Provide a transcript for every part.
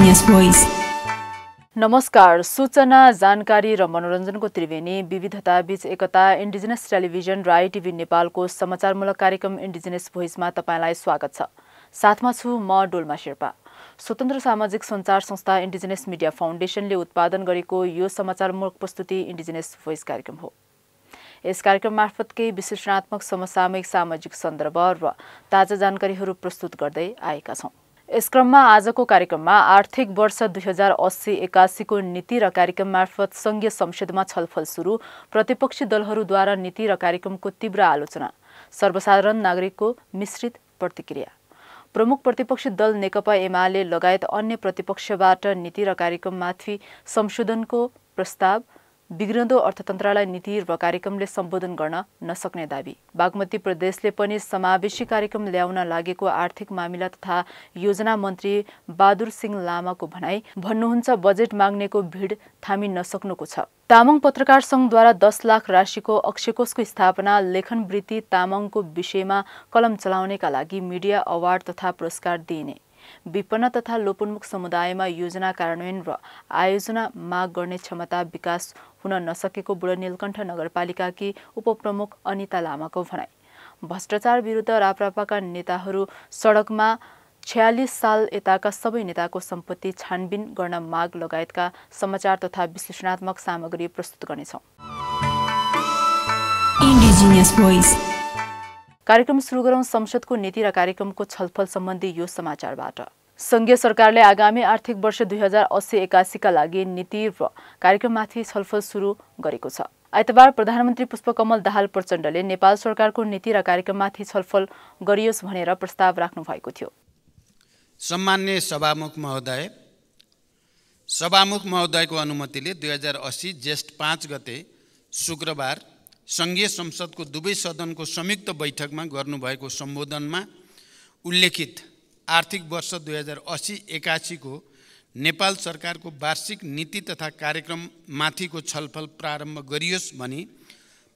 Indigenous Voice. नमस्कार, सूचना, जानकारी र मनोरञ्जनको त्रिवेणी विविधता बीच एकता इन्डिजिनस टेलिभिजन र आइटिभी नेपालको समाचारमूलक कार्यक्रम इन्डिजिनस भोइसमा तपाईलाई स्वागत छ। साथमा छु म डोल्मा शेर्पा। स्वतन्त्र सामाजिक सञ्चार संस्था इन्डिजिनस मिडिया फाउन्डेसनले उत्पादन गरेको यो समाचारमूलक प्रस्तुति इन्डिजिनस भोइस कार्यक्रम हो। यस कार्यक्रम मार्फत केही विश्लेषणात्मक समसामयिक सामाजिक सन्दर्भ र ताजा जानकारीहरू प्रस्तुत गर्दै आएका छौं। यस क्रममा आजको कार्यक्रममा आर्थिक वर्ष 2080-81 को नीति र कार्यक्रम मार्फत संघीय संसदमा छलफल सुरु, प्रतिपक्षी दलहरूद्वारा नीति र कार्यक्रमको तीव्र आलोचना, सर्वसाधारण नागरिकको मिश्रित प्रतिक्रिया, प्रमुख प्रतिपक्षी दल नेकपा एमाले लगायत अन्य प्रतिपक्षबाट नीति र कार्यक्रममाथि संशोधनको प्रस्ताव, बिग्रँदो अर्थतन्त्रलाई नीति र कार्यक्रमले सम्बोधन गर्न नसक्ने दाबी, बागमती प्रदेशले पनि समावेशी कार्यक्रम ल्याउन लागेको आर्थिक मामिला तथा योजना मन्त्री बहादुर सिंह लामाको भनाई, भन्नुहुन्छ बजेट माग्नेको भिड थामी नसक्नुको छ। तामाङ पत्रकार संघद्वारा 10 लाख राशिको अक्षयकोषको स्थापना, लेखनवृत्ति तामाङको विषयमा कलम चलाउनेका लागि मिडिया अवार्ड तथा पुरस्कार दिइने, विपन्न तथा लोपोन्मुख समुदायमा योजना कार्यान्वयन र आयोजना माग गर्ने क्षमता विकास हुन नसकेको बुढानीलकण्ठ नगरपालिकाकी उपप्रमुख अनिता लामाको भनाई, भ्रष्टाचार विरुद्ध राप्रपाका नेताहरू सडकमा 46 साल यताका सबै नेताको सम्पत्ति छानबिन गर्न माग लगायतका समाचार तथा विश्लेषणात्मक सामग्री प्रस्तुत गर्नेछौं। Indigenous Voice. कार्यक्रम सुरु गरौं संसदको नीति र कार्यक्रमको छलफल सम्बन्धी यो समाचारबाट। संघीय सरकारले आगामी आर्थिक वर्ष 2080-81 का लागि नीति र कार्यक्रममाथि छलफल सुरु गरेको छ। आइतबार प्रधानमन्त्री पुष्पकमल दाहाल प्रचण्डले नेपाल सरकारको नीति र कार्यक्रममाथि छलफल गरियोस् भनेर प्रस्ताव राख्नु भएको थियो। सम्माननीय सभामुख महोदयको अनुमतिले 2080 जेष्ठ 5 गते शुक्रबार संघीय संसदको दुवै सदनको संयुक्त बैठकमा गर्नुभएको सम्बोधनमा उल्लेखित आर्थिक वर्ष 2080-81 को नेपाल सरकारको वार्षिक नीति तथा कार्यक्रम माथिको छलफल प्रारम्भ गरियोस् भनी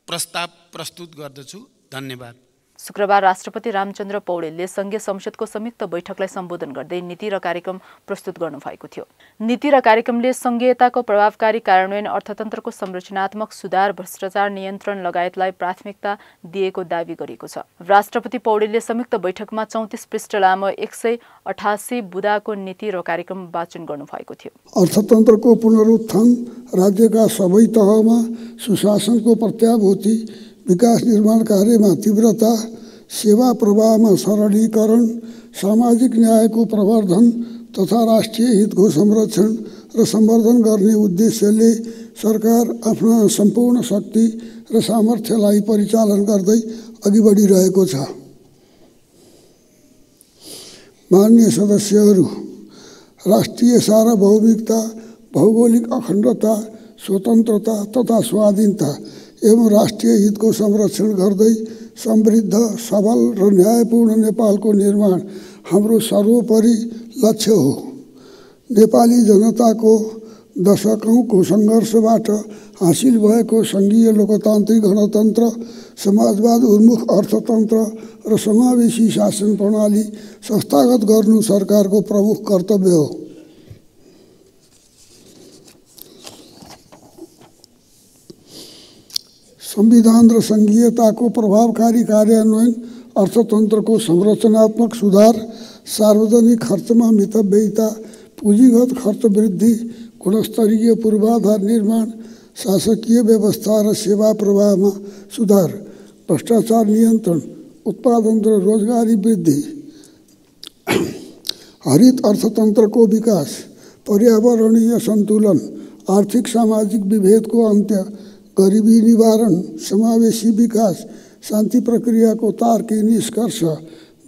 प्रस्ताव प्रस्तुत गर्दछु। धन्यवाद। शुक्रबार राष्ट्रपति रामचन्द्र पौडेलले संघीय संसदको संयुक्त बैठकलाई सम्बोधन गर्दै नीति र कार्यक्रम प्रस्तुत गर्नुभएको थियो। नीति र कार्यक्रमले संघीयताको प्रभावकारी कार्यान्वयन, अर्थतन्त्रको संरचनात्मक सुधार, भ्रष्टाचार नियन्त्रण लगायतलाई प्राथमिकता दिएको दावी गरिएको छ। राष्ट्रपति पौडेलले संयुक्त बैठकमा 34 पृष्ठ लामो 188 बुँदाको नीति र कार्यक्रम वाचन गर्नुभएको थियो। अर्थतन्त्रको पुनरुत्थान, राज्यका सबै तहमा सुशासनको प्रत्याभूति, विकास निर्माण कार्यमा तीव्रता, सेवा प्रवाहमा सरलीकरण, सामाजिक न्यायको प्रवर्धन तथा राष्ट्रिय हितको संरक्षण र सम्वर्धन गर्ने उद्देश्यले सरकार आफ्ना सम्पूर्ण शक्ति र सामर्थ्यलाई परिचालन गर्दै अघि बढिरहेको छ। माननीय सदस्यहरू, राष्ट्रिय सार्वभौमिकता, भौगोलिक अखण्डता, स्वतन्त्रता तथा स्वाधीनता एवं राष्ट्रिय हितको संरक्षण गर्दै समृद्ध, सबल र न्यायपूर्ण नेपालको निर्माण हाम्रो सर्वोपरि लक्ष्य हो। नेपाली जनताको दशकौंको सङ्घर्षबाट हासिल भएको संघीय लोकतान्त्रिक गणतन्त्र, समाजवाद उन्मुख अर्थतन्त्र र समावेशी शासन प्रणाली संस्थागत गर्नु सरकारको प्रमुख कर्तव्य हो। संविधान र संघीयताको प्रभावकारी कार्यान्वयन, अर्थतन्त्रको संरचनात्मक सुधार, सार्वजनिक खर्चमा मितव्ययिता, पुँजीगत खर्च वृद्धि, गुणस्तरीय पूर्वाधार निर्माण, शासकीय व्यवस्था र सेवा प्रवाहमा सुधार, भ्रष्टाचार नियन्त्रण, उत्पादन र रोजगारी वृद्धि, हरित अर्थतन्त्रको विकास, पर्यावरणीय सन्तुलन, आर्थिक सामाजिक विभेदको अन्त्य, गरिबी निवारण, समावेशी विकास, शान्ति प्रक्रियाको तार्किक निष्कर्ष,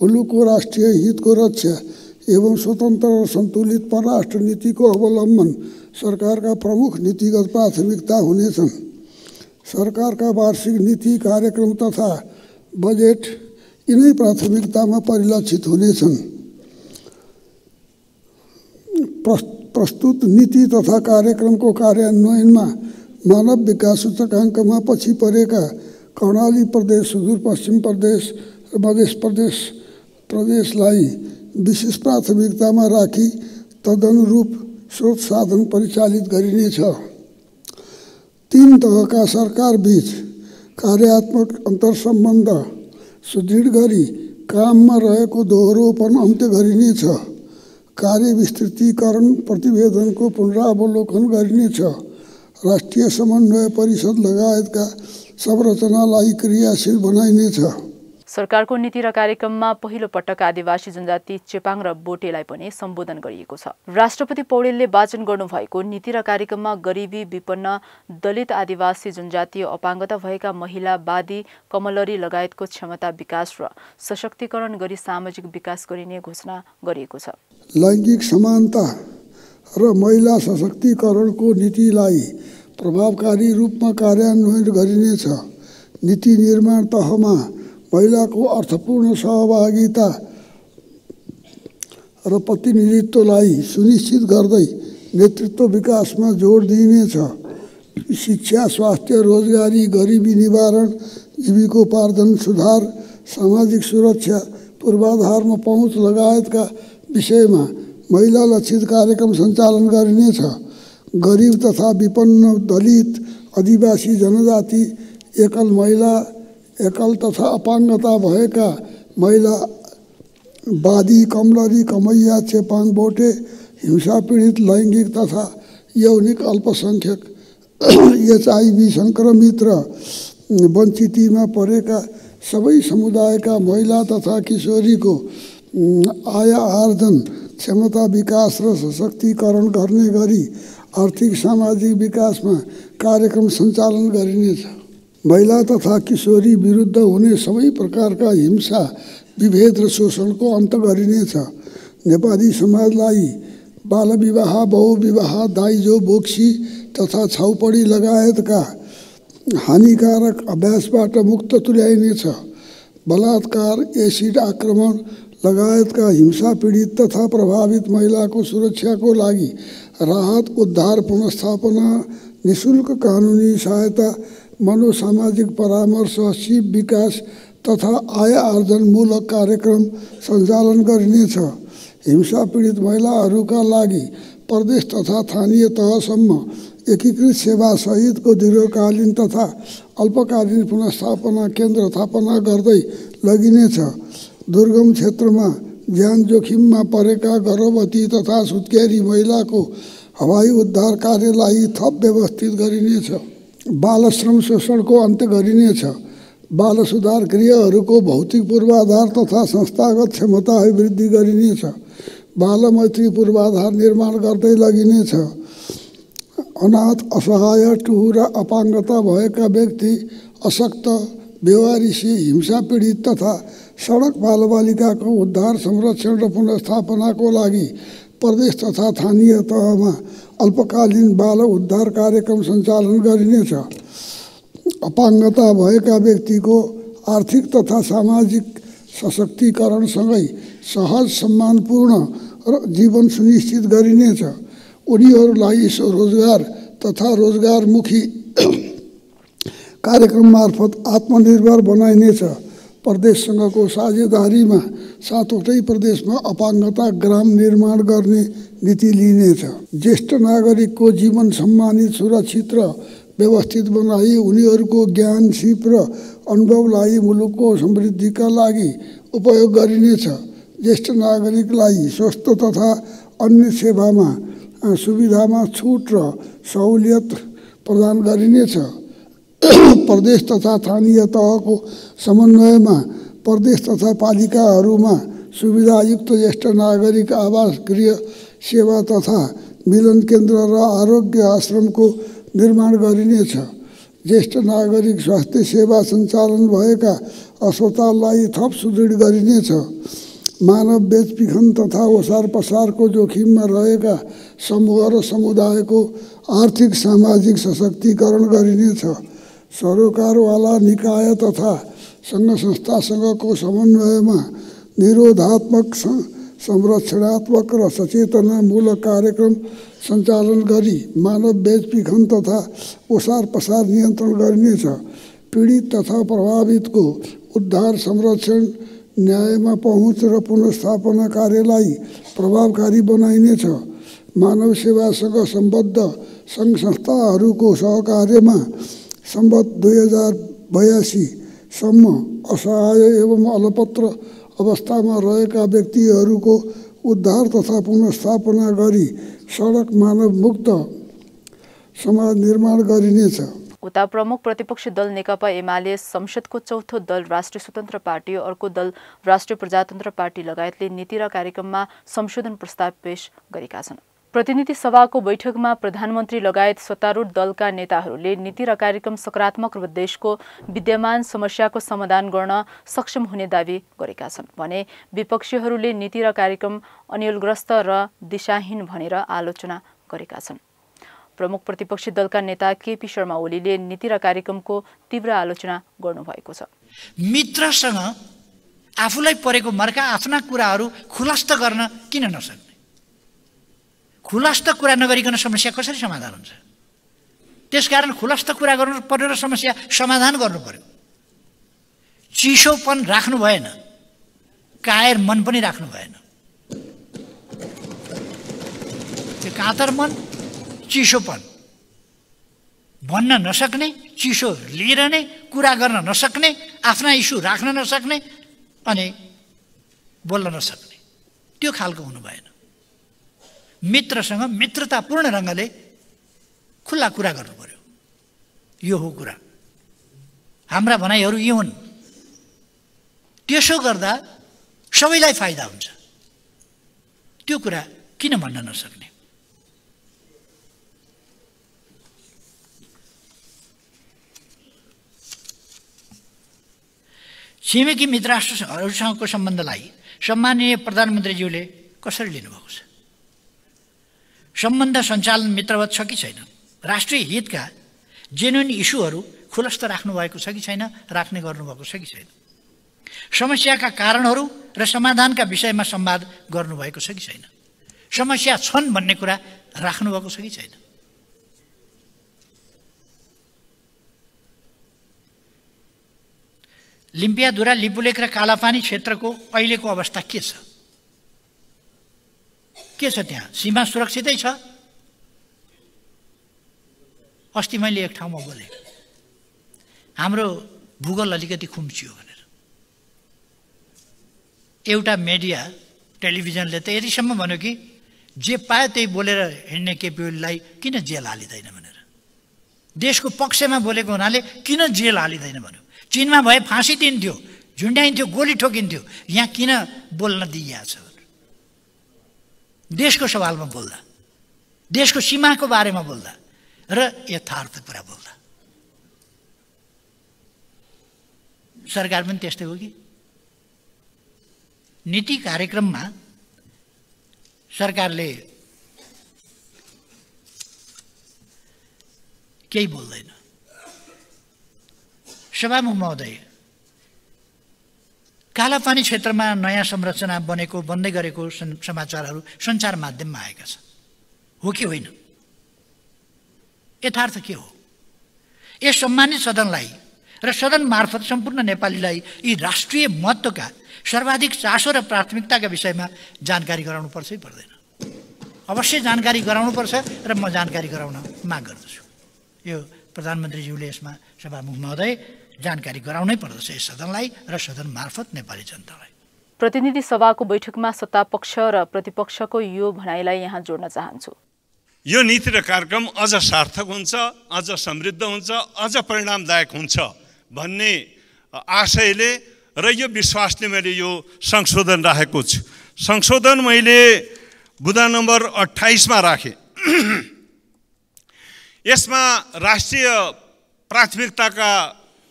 मुलुकको राष्ट्रिय हितको रक्षा एवं स्वतन्त्र र सन्तुलित परराष्ट्र नीतिको अवलम्बन सरकारका प्रमुख नीतिगत प्राथमिकता हुनेछन्। सरकारका वार्षिक नीति, कार्यक्रम तथा बजेट यिनै प्राथमिकतामा परिलक्षित हुनेछन्। प्रस्तुत नीति तथा कार्यक्रमको कार्यान्वयनमा मानव विकास सूचकाङ्कमा पछि परेका कर्णाली प्रदेश, सुदूरपश्चिम प्रदेश र मध्य प्रदेशलाई विशेष प्राथमिकतामा राखी तदनुरूप स्रोत साधन परिचालित गरिनेछ। 3 तहका सरकार बीच कार्यात्मक अन्तर्सम्बन्ध सुदृढ गरी काममा रहेको दोहोरोपन अन्त्य गरिनेछ। कार्य विस्तृतीकरण प्रतिवेदनको पुनरावलोकन गरिनेछ। राष्ट्रिय समन्वय परिषद लगायतका संरचनालाई क्रियाशील बनाइनेछ। सरकारको नीति र कार्यक्रममा पहिलो पटक आदिवासी जनजाति चेपाङ र बोटेलाई पनि सम्बोधन गरिएको छ। राष्ट्रपति पौडेलले वाचन गर्नुभएको नीति र कार्यक्रममा गरिबी, विपन्न, दलित, आदिवासी जनजाति, अपाङ्गता भएका महिला, बादी, कमलरी लगायतको क्षमता विकास र सशक्तिकरण गरी सामाजिक विकास गरिने घोषणा गरिएको छ। लैङ्गिक समानता र महिला सशक्तिकरणको नीतिलाई प्रभावकारी रूपमा कार्यान्वयन गरिनेछ। नीति निर्माण तहमा महिलाको अर्थपूर्ण सहभागिता र प्रतिनिधित्वलाई सुनिश्चित गर्दै नेतृत्व विकासमा जोड दिइनेछ। शिक्षा, स्वास्थ्य, रोजगारी, गरिबी निवारण, जीविकोपार्जन सुधार, सामाजिक सुरक्षा, पूर्वाधारमा पहुँच लगायतका विषयमा महिला लक्षित कार्यक्रम सञ्चालन गरिनेछ। गरिब तथा विपन्न, दलित, आदिवासी जनजाति, एकल महिला, एकल तथा अपाङ्गता भएका महिला, बादी, कमलरी, कमैया, चेपाङ, बोटे, हिंसा पीडित, लैङ्गिक तथा यौनिक अल्पसङ्ख्यक, HIV सङ्क्रमित र वञ्चितीमा परेका सबै समुदायका महिला तथा किशोरीको आय आर्जन, क्षमता विकास र सशक्तिकरण गर्ने गरी आर्थिक सामाजिक विकासमा कार्यक्रम सञ्चालन गरिनेछ। महिला तथा किशोरी विरुद्ध हुने सबै प्रकारका हिंसा, विभेद र शोषणको अन्त गरिनेछ। नेपाली समाजलाई बालविवाह, बहुविवाह, दाइजो, बोक्सी तथा छाउपडी लगायतका हानिकारक अभ्यासबाट मुक्त तुल्याइनेछ। बलात्कार, एसिड आक्रमण लगायतका हिंसा पीडित तथा प्रभावित महिलाको सुरक्षाको लागि राहत, उद्धार, पुनर्स्थापना, निःशुल्क कानुनी सहायता, मनोसामाजिक परामर्श, सिप विकास तथा आय आर्जनमूलक कार्यक्रम सञ्चालन गरिनेछ। हिंसा पीडित महिलाहरूका लागि प्रदेश तथा स्थानीय तहसम्म एकीकृत सेवा सहितको दीर्घकालीन तथा अल्पकालीन पुनर्स्थापना केन्द्र स्थापना गर्दै लगिनेछ। दुर्गम क्षेत्रमा ज्यान जोखिममा परेका गर्भवती तथा सुत्केरी महिलाको हवाई उद्धार कार्यलाई थप व्यवस्थित गरिनेछ। बाल श्रम शोषणको अन्त्य गरिनेछ। बाल सुधार गृहहरूको भौतिक पूर्वाधार तथा संस्थागत क्षमता वृद्धि गरिनेछ। बाल मैत्री पूर्वाधार निर्माण गर्दै लगिनेछ। अनाथ, असहाय, टुहुरा, अपाङ्गता भएका व्यक्ति, अशक्त, बेवारिसी, हिंसा पीडित तथा सडक बालबालिकाको उद्धार, संरक्षण र पुनर्स्थापनाको लागि प्रदेश तथा स्थानीय तहमा अल्पकालीन बाल उद्धार कार्यक्रम सञ्चालन गरिनेछ। अपाङ्गता भएका व्यक्तिको आर्थिक तथा सामाजिक सशक्तिकरणसँगै सहज, सम्मानपूर्ण जीवन सुनिश्चित गरिनेछ। उनीहरूलाई स्वरोजगार तथा रोजगारमुखी कार्यक्रम मार्फत आत्मनिर्भर बनाइनेछ। प्रदेशसँगको साझेदारीमा 7वटै प्रदेशमा अपाङ्गता ग्राम निर्माण गर्ने नीति लिइनेछ। ज्येष्ठ नागरिकको जीवन सम्मानित, सुरक्षित र व्यवस्थित बनाई उनीहरूको ज्ञान, सिप र अनुभवलाई मुलुकको समृद्धिका लागि उपयोग गरिनेछ। ज्येष्ठ नागरिकलाई स्वास्थ्य तथा अन्य सेवामा सुविधामा छुट र सहुलियत प्रदान गरिनेछ। प्रदेश तथा स्थानीय तहको समन्वयमा प्रदेश तथा पालिकाहरूमा सुविधायुक्त ज्येष्ठ नागरिक आवास गृह सेवा तथा मिलन केन्द्र र आरोग्य आश्रमको निर्माण गरिनेछ। ज्येष्ठ नागरिक स्वास्थ्य सेवा सञ्चालन भएका अस्पताललाई थप सुदृढ गरिनेछ। मानव बेचबिखन तथा ओसार पसारको जोखिममा रहेका समूह र समुदायको आर्थिक सामाजिक सशक्तिकरण गरिनेछ। सरोकारवाला निकाय तथा सङ्घ संस्थासँगको समन्वयमा निरोधात्मक, संरक्षणात्मक र सचेतनामूलक कार्यक्रम सञ्चालन गरी मानव बेचबिखन तथा ओसार पसार नियन्त्रण गरिनेछ। पीडित तथा प्रभावितको उद्धार, संरक्षण, न्यायमा पहुँच र पुनर्स्थापना कार्यलाई प्रभावकारी बनाइनेछ। मानव सेवासँग सम्बद्ध सङ्घ संस्थाहरूको सहकार्यमा सम्वत 2082सम्म असहाय एवं अलपत्र अवस्थामा रहेका व्यक्तिहरूको उद्धार तथा पुनर्स्थापना गरी सडक मानव मुक्त समाज निर्माण गरिनेछ। उता प्रमुख प्रतिपक्षी दल नेकपा एमाले संसदको चौथो दल राष्ट्रिय स्वतन्त्र पार्टी, अर्को दल राष्ट्रिय प्रजातन्त्र पार्टी लगायतले नीति र कार्यक्रममा संशोधन प्रस्ताव पेश गरेका छन्। प्रतिनिधि सभाको बैठकमा प्रधानमन्त्री लगायत सत्तारूढ दलका नेताहरूले नीति र कार्यक्रम सकारात्मक र देशको विद्यमान समस्याको समाधान गर्न सक्षम हुने दावी गरेका छन् भने विपक्षीहरूले नीति र कार्यक्रम अन्यलग्रस्त र दिशाहीन भनेर आलोचना गरेका छन्। प्रमुख प्रतिपक्षी दलका नेता केपी शर्मा ओलीले नीति र कार्यक्रमको तीव्र आलोचना गर्नुभएको छ। मित्रसँग आफूलाई परेको मर्का आफ्ना कुराहरू खुलस्त गर्न किन नसक्ने? खुलस्त कुरा नगरिकन समस्या कसरी समाधान हुन्छ? त्यसकारण खुलस्त कुरा गर्नु पर्यो र समस्या समाधान गर्नु पर्यो। चिसोपन राख्नु भएन, कायर मन पनि राख्नु भएन। त्यो कातर मन, चिसोपन, भन्न नसक्ने, चिसो लिएर नै कुरा गर्न नसक्ने, आफ्ना इस्यु राख्न नसक्ने अनि बोल्न नसक्ने, त्यो खालको हुनु भएन। मित्रसँग मित्रतापूर्ण ढङ्गले खुल्ला कुरा गर्नु पर्यो। यो हो कुरा। हाम्रा भनाइहरू यी हुन्। त्यसो गर्दा सबैलाई फाइदा हुन्छ। त्यो कुरा किन भन्न नसक्ने? छिमेकी मित्र राष्ट्रहरूसँगको सम्बन्धलाई सम्माननीय प्रधानमन्त्रीज्यूले कसरी लिनुभएको छ? सम्बन्ध सञ्चालन मित्रवत छ कि छैन? राष्ट्रिय हितका जेन्युन इस्युहरू खुलस्त राख्नुभएको छ कि छैन? राख्ने गर्नुभएको छ कि छैन? समस्याका कारणहरू र समाधानका विषयमा संवाद गर्नुभएको छ कि छैन? समस्या छन् भन्ने कुरा राख्नुभएको छ कि छैन? लिम्पियाधुरा, लिपुलेक र कालापानी क्षेत्रको अहिलेको अवस्था के छ? के छ त्यहाँ? सीमा सुरक्षितै छ? अस्ति मैले एक ठाउँमा बोलेँ, हाम्रो भूगोल अलिकति खुम्चियो भनेर। एउटा मिडिया टेलिभिजनले त यतिसम्म भन्यो कि जे पायो त्यही बोलेर हिँड्ने केपी ओलीलाई किन जेल हालिँदैन भनेर। देशको पक्षमा बोलेको हुनाले किन जेल हालिँदैन भन्यो। चीनमा भए फाँसी दिन्थ्यो, झुन्ड्याइन्थ्यो, गोली ठोकिन्थ्यो। यहाँ किन बोल्न दिइएको छ? देशको सवालमा बोल्दा, देशको सीमाको बारेमा बोल्दा र यथार्थ कुरा बोल्दा। सरकार पनि त्यस्तै हो कि? नीति कार्यक्रममा सरकारले केही बोल्दैन। सभामुख महोदय, कालापानी क्षेत्रमा नयाँ संरचना बनेको, बन्दै गरेको समाचारहरू सञ्चार माध्यममा आएका छन्। हो कि होइन? यथार्थ के हो? यस सम्मानित सदनलाई र सदन मार्फत सम्पूर्ण नेपालीलाई यी राष्ट्रिय महत्त्वका सर्वाधिक चासो र प्राथमिकताका विषयमा जानकारी गराउनुपर्छ कि पर्दैन? अवश्य जानकारी गराउनुपर्छ र म जानकारी गराउन माग गर्दछु। यो प्रधानमन्त्रीज्यूले यसमा सभामुख महोदय जानकारी गराउनै पर्दछ यस सदनलाई र सदन मार्फत नेपाली जनतालाई। प्रतिनिधि सभाको बैठकमा सत्तापक्ष र प्रतिपक्षको यो भनाइलाई यहाँ जोड्न चाहन्छु। यो नीति र कार्यक्रम अझ सार्थक हुन्छ, अझ समृद्ध हुन्छ, अझ परिणामदायक हुन्छ भन्ने आशयले र यो विश्वासले मैले यो संशोधन राखेको छु। संशोधन मैले बुँदा नम्बर 28 मा राखेँ। यसमा राष्ट्रिय प्राथमिकताका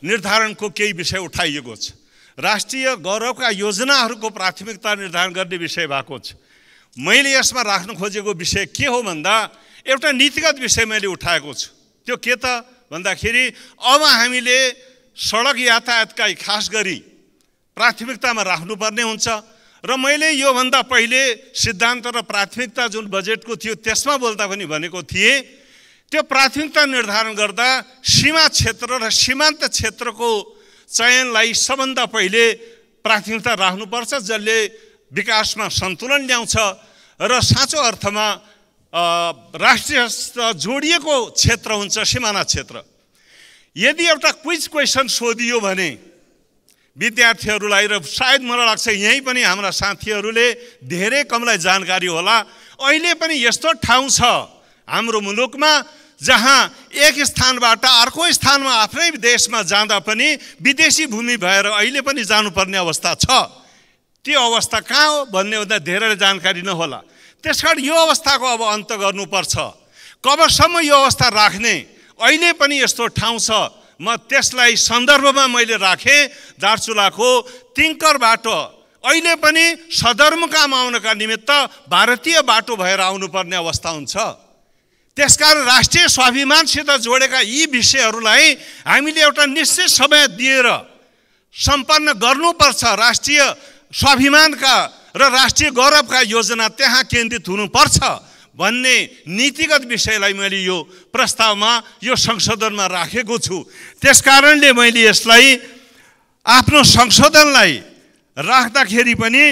निर्धारणको केही विषय उठाइएको छ। राष्ट्रिय गौरवका योजनाहरूको प्राथमिकता निर्धारण गर्ने विषय भएको छ। मैले यसमा राख्न खोजेको विषय के हो भन्दा एउटा नीतिगत विषय मैले उठाएको छु। त्यो के त भन्दाखेरि अब हामीले सडक यातायातका खास गरी प्राथमिकतामा राख्नुपर्ने हुन्छ र मैले योभन्दा पहिले सिद्धान्त र प्राथमिकता जुन बजेटको थियो त्यसमा बोल्दा पनि भनेको थिएँ, त्यो प्राथमिकता निर्धारण गर्दा सीमा क्षेत्र र सीमान्त क्षेत्रको चयनलाई सबभन्दा पहिले प्राथमिकता राख्नुपर्छ, जसले विकासमा सन्तुलन ल्याउँछ र साँचो अर्थमा राष्ट्रिय जोडिएको क्षेत्र हुन्छ सिमाना क्षेत्र। यदि एउटा क्विज क्वेसन सोधियो भने विद्यार्थीहरूलाई, र सायद मलाई लाग्छ यहीँ पनि हाम्रा साथीहरूले धेरै कमलाई जानकारी होला, अहिले पनि यस्तो ठाउँ छ हाम्रो मुलुकमा जहाँ एक स्थानबाट अर्को स्थानमा आफ्नै देशमा जाँदा पनि विदेशी भूमि भएर अहिले पनि जानुपर्ने अवस्था छ। त्यो अवस्था कहाँ हो भन्ने हुँदा धेरैले जानकारी नहोला। त्यसकारण यो अवस्थाको अब अन्त गर्नुपर्छ। कबसम्म यो अवस्था राख्ने? अहिले पनि यस्तो ठाउँ छ, म त्यसलाई सन्दर्भमा मैले राखेँ। दार्चुलाको तिङ्करबाट अहिले पनि सदरमुकाम आउनका निमित्त भारतीय बाटो भएर आउनुपर्ने अवस्था हुन्छ। त्यसकारण राष्ट्रिय स्वाभिमानसित जोडेका यी विषयहरूलाई हामीले एउटा निश्चित समय दिएर सम्पन्न गर्नुपर्छ। राष्ट्रिय स्वाभिमानका र राष्ट्रिय गौरवका योजना त्यहाँ केन्द्रित हुनुपर्छ भन्ने नीतिगत विषयलाई मैले यो प्रस्तावमा, यो संशोधनमा राखेको छु। त्यसकारणले मैले यसलाई आफ्नो संशोधनलाई राख्दाखेरि पनि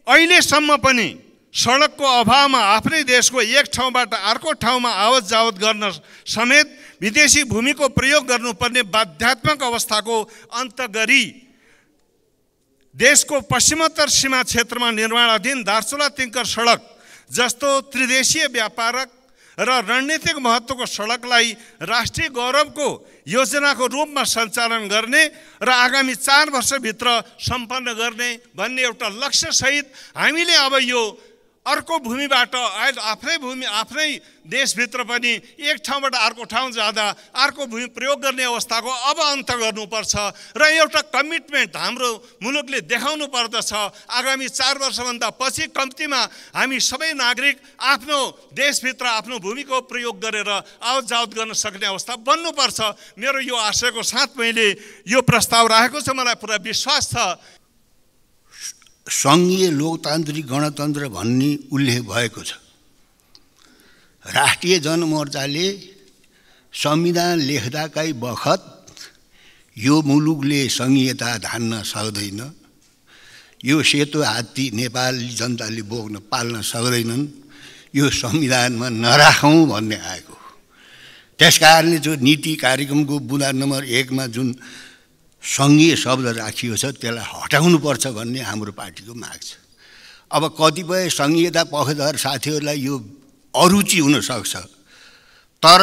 अहिलेसम्म पनि सडकको अभावमा आफ्नै देशको एक ठाउँबाट अर्को ठाउँमा आवत जावत गर्न समेत विदेशी भूमिको प्रयोग गर्नुपर्ने बाध्यात्मक अवस्थाको अन्त गरी देशको पश्चिमोत्तर सीमा क्षेत्रमा निर्माणाधीन दार्चुला तिङ्कर सडक जस्तो त्रिदेशीय व्यापारक र रणनीतिक महत्त्वको सडकलाई राष्ट्रिय गौरवको योजनाको रूपमा सञ्चालन गर्ने र आगामी 4 वर्षभित्र सम्पन्न गर्ने भन्ने एउटा लक्ष्यसहित हामीले अब यो अर्को भूमिबाट आफ्नै देशभित्र पनि एक ठाउँबाट अर्को ठाउँ जाँदा अर्को भूमि प्रयोग गर्ने अवस्थाको अब अन्त गर्नुपर्छ र एउटा कमिटमेन्ट हाम्रो मुलुकले देखाउनु पर्दछ। आगामी 4 वर्षभन्दा पछि कम्तीमा हामी सबै नागरिक आफ्नो देशभित्र आफ्नो भूमिको प्रयोग गरेर आवत जावत गर्न सक्ने अवस्था बन्नुपर्छ। मेरो यो आशयको साथ मैले यो प्रस्ताव राखेको छु। मलाई पुरा विश्वास छ सङ्घीय लोकतान्त्रिक गणतन्त्र भन्ने उल्लेख भएको छ। राष्ट्रिय जनमोर्चाले संविधान लेख्दाकै बखत यो मुलुकले सङ्घीयता धान्न सक्दैन, यो सेतो हात्ती नेपाली जनताले बोक्न पाल्न सक्दैनन्, यो संविधानमा नराखौँ भन्ने आएको। त्यसकारणले जो नीति कार्यक्रमको बुँदा नम्बर 1 मा जुन सङ्घीय शब्द राखिएको छ त्यसलाई हटाउनुपर्छ भन्ने हाम्रो पार्टीको माग छ। अब कतिपय सङ्घीयता पक्षधर साथीहरूलाई यो अरुचि हुनसक्छ, तर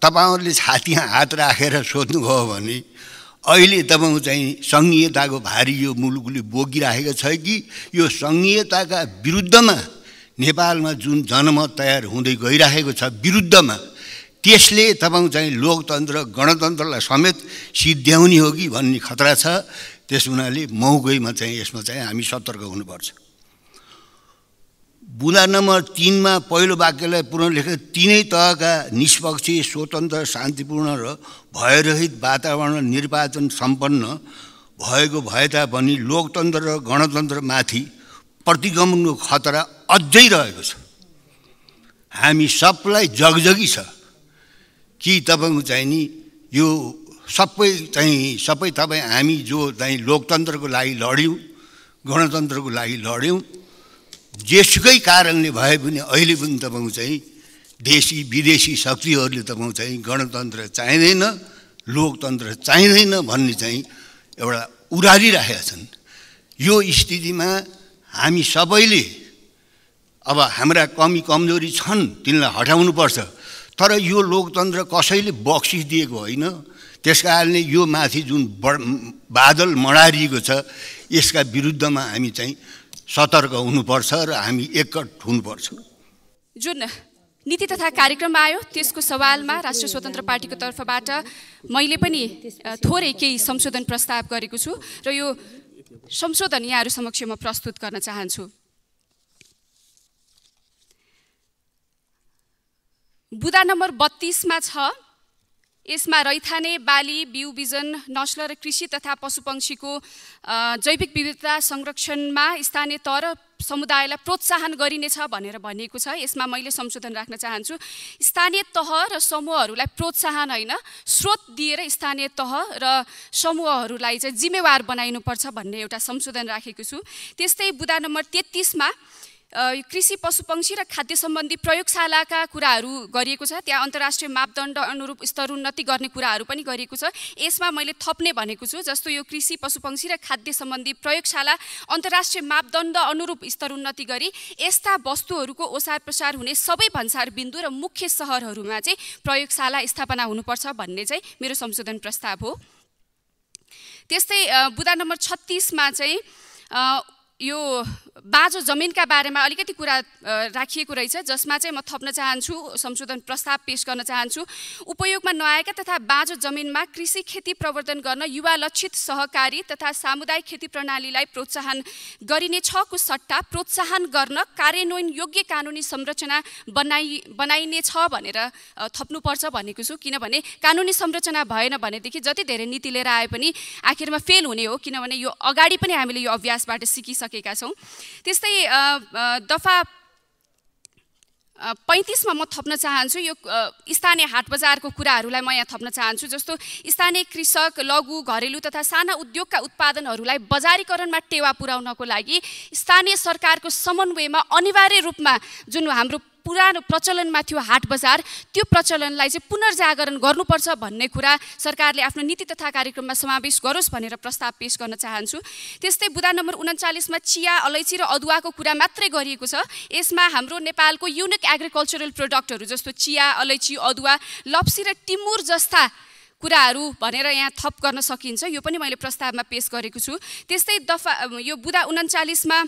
तपाईँहरूले छातीमा हात राखेर सोध्नुभयो भने अहिले तपाईँको चाहिँ सङ्घीयताको भारी यो मुलुकले बोकिराखेको छ कि यो सङ्घीयताका विरुद्धमा नेपालमा जुन जनमत तयार हुँदै गइराखेको छ विरुद्धमा त्यसले तपाईँको चाहिँ लोकतन्त्र गणतन्त्रलाई समेत सिद्ध्याउने हो कि भन्ने खतरा छ। त्यस हुनाले मौगैमा चाहिँ यसमा चाहिँ हामी सतर्क हुनुपर्छ। बुँदा नम्बर 3 मा पहिलो वाक्यलाई पुनः लेखेर तीनै तहका निष्पक्ष स्वतन्त्र शान्तिपूर्ण र भयरहित वातावरण निर्वाचन सम्पन्न भएको भए तापनि लोकतन्त्र र गणतन्त्रमाथि प्रतिगमनको खतरा अझै रहेको छ। हामी सबलाई जगजगी छ कि तपाईँको चाहिँ नि यो सबै तपाईँ हामी जो चाहिँ लोकतन्त्रको लागि लड्यौँ, गणतन्त्रको लागि लड्यौँ, जेसुकै कारणले भए पनि अहिले पनि तपाईँको चाहिँ देशी विदेशी शक्तिहरूले तपाईँको चाहिँ गणतन्त्र चाहिँदैन, लोकतन्त्र चाहिँदैन भन्ने चाहिँ एउटा उरालिराखेका छन्। यो स्थितिमा हामी सबैले अब हाम्रा कमी कमजोरी छन् तिनलाई हटाउनुपर्छ। तर यो लोकतन्त्र कसैले बक्सिदिएको होइन। त्यसकारणले यो माथि जुन बादल मडारिएको छ यसका विरुद्धमा हामी चाहिँ सतर्क हुनुपर्छ र हामी एकट हुनुपर्छ। जुन नीति तथा कार्यक्रम आयो त्यसको सवालमा राष्ट्रिय स्वतन्त्र पार्टीको तर्फबाट मैले पनि थोरै केही संशोधन प्रस्ताव गरेको छु र यो संशोधन यहाँहरू समक्ष म प्रस्तुत गर्न चाहन्छु। बुँदा नम्बर 32 मा छ। यसमा रैथाने, बाली, बिउ बिजन, नस्ल र कृषि तथा पशुपक्षीको जैविक विविधता संरक्षणमा स्थानीय तह र समुदायलाई प्रोत्साहन गरिनेछ भनेर भनिएको छ। यसमा मैले संशोधन राख्न चाहन्छु। स्थानीय तह र समूहहरूलाई प्रोत्साहन होइन, स्रोत दिएर स्थानीय तह र समूहहरूलाई चाहिँ जिम्मेवार बनाइनुपर्छ भन्ने एउटा संशोधन राखेको छु। त्यस्तै बुँदा नम्बर 33 मा कृषि पशुपक्षी र खाद्य सम्बन्धी प्रयोगशालाका कुराहरू गरिएको छ। त्यहाँ अन्तर्राष्ट्रिय मापदण्ड अनुरूप स्तरोन्नति गर्ने कुराहरू पनि गरिएको छ। यसमा मैले थप्ने भनेको छु, जस्तो यो कृषि पशुपक्षी र खाद्य सम्बन्धी प्रयोगशाला अन्तर्राष्ट्रिय मापदण्ड अनुरूप स्तरोन्नति गरी यस्ता वस्तुहरूको ओसार प्रसार हुने सबै भन्सार बिन्दु र मुख्य सहरहरूमा चाहिँ प्रयोगशाला स्थापना हुनुपर्छ भन्ने चाहिँ मेरो संशोधन प्रस्ताव हो। त्यस्तै बुँदा नम्बर 36 मा चाहिँ यो बाँझो जमिनका बारेमा अलिकति कुरा राखिएको रहेछ, जसमा चाहिँ म थप्न चाहन्छु, संशोधन प्रस्ताव पेश गर्न चाहन्छु। उपयोगमा नआएका तथा बाँझो जमिनमा कृषि खेती प्रवर्धन गर्न युवा लक्षित सहकारी तथा सामुदायिक खेती प्रणालीलाई प्रोत्साहन गरिने छको सट्टा प्रोत्साहन गर्न कार्यान्वयन योग्य कानुनी संरचना बनाइने छ भनेर थप्नुपर्छ भनेको छु। किनभने कानुनी संरचना भएन भनेदेखि जति धेरै नीति लिएर आए पनि आखिरमा फेल हुने हो, किनभने यो अगाडि पनि हामीले यो अभ्यासबाट सिकिसकेका छौँ। त्यस्तै दफा 35 मा म थप्न चाहन्छु, यो स्थानीय हाट बजारको कुराहरूलाई म यहाँ थप्न चाहन्छु। जस्तो स्थानीय कृषक, लघु, घरेलु तथा साना उद्योगका उत्पादनहरूलाई बजारीकरणमा टेवा पुर्याउनको लागि स्थानीय सरकारको समन्वयमा अनिवार्य रूपमा जुन हाम्रो पुरानो प्रचलनमा थियो हाट बजार, त्यो प्रचलनलाई चाहिँ पुनर्जागरण गर्नुपर्छ भन्ने कुरा सरकारले आफ्नो नीति तथा कार्यक्रममा समावेश गरोस् भनेर प्रस्ताव पेश गर्न चाहन्छु। त्यस्तै बुँदा नम्बर 39 मा चिया, अलैँची र अदुवाको कुरा मात्रै गरिएको छ। यसमा हाम्रो नेपालको युनिक एग्रिकल्चरल प्रोडक्टहरू जस्तो चिया, अलैँची, अदुवा, लप्सी र टिमुर जस्ता कुराहरू भनेर यहाँ थप गर्न सकिन्छ। यो पनि मैले प्रस्तावमा पेश गरेको छु। त्यस्तै दफा यो बुँदा 49 मा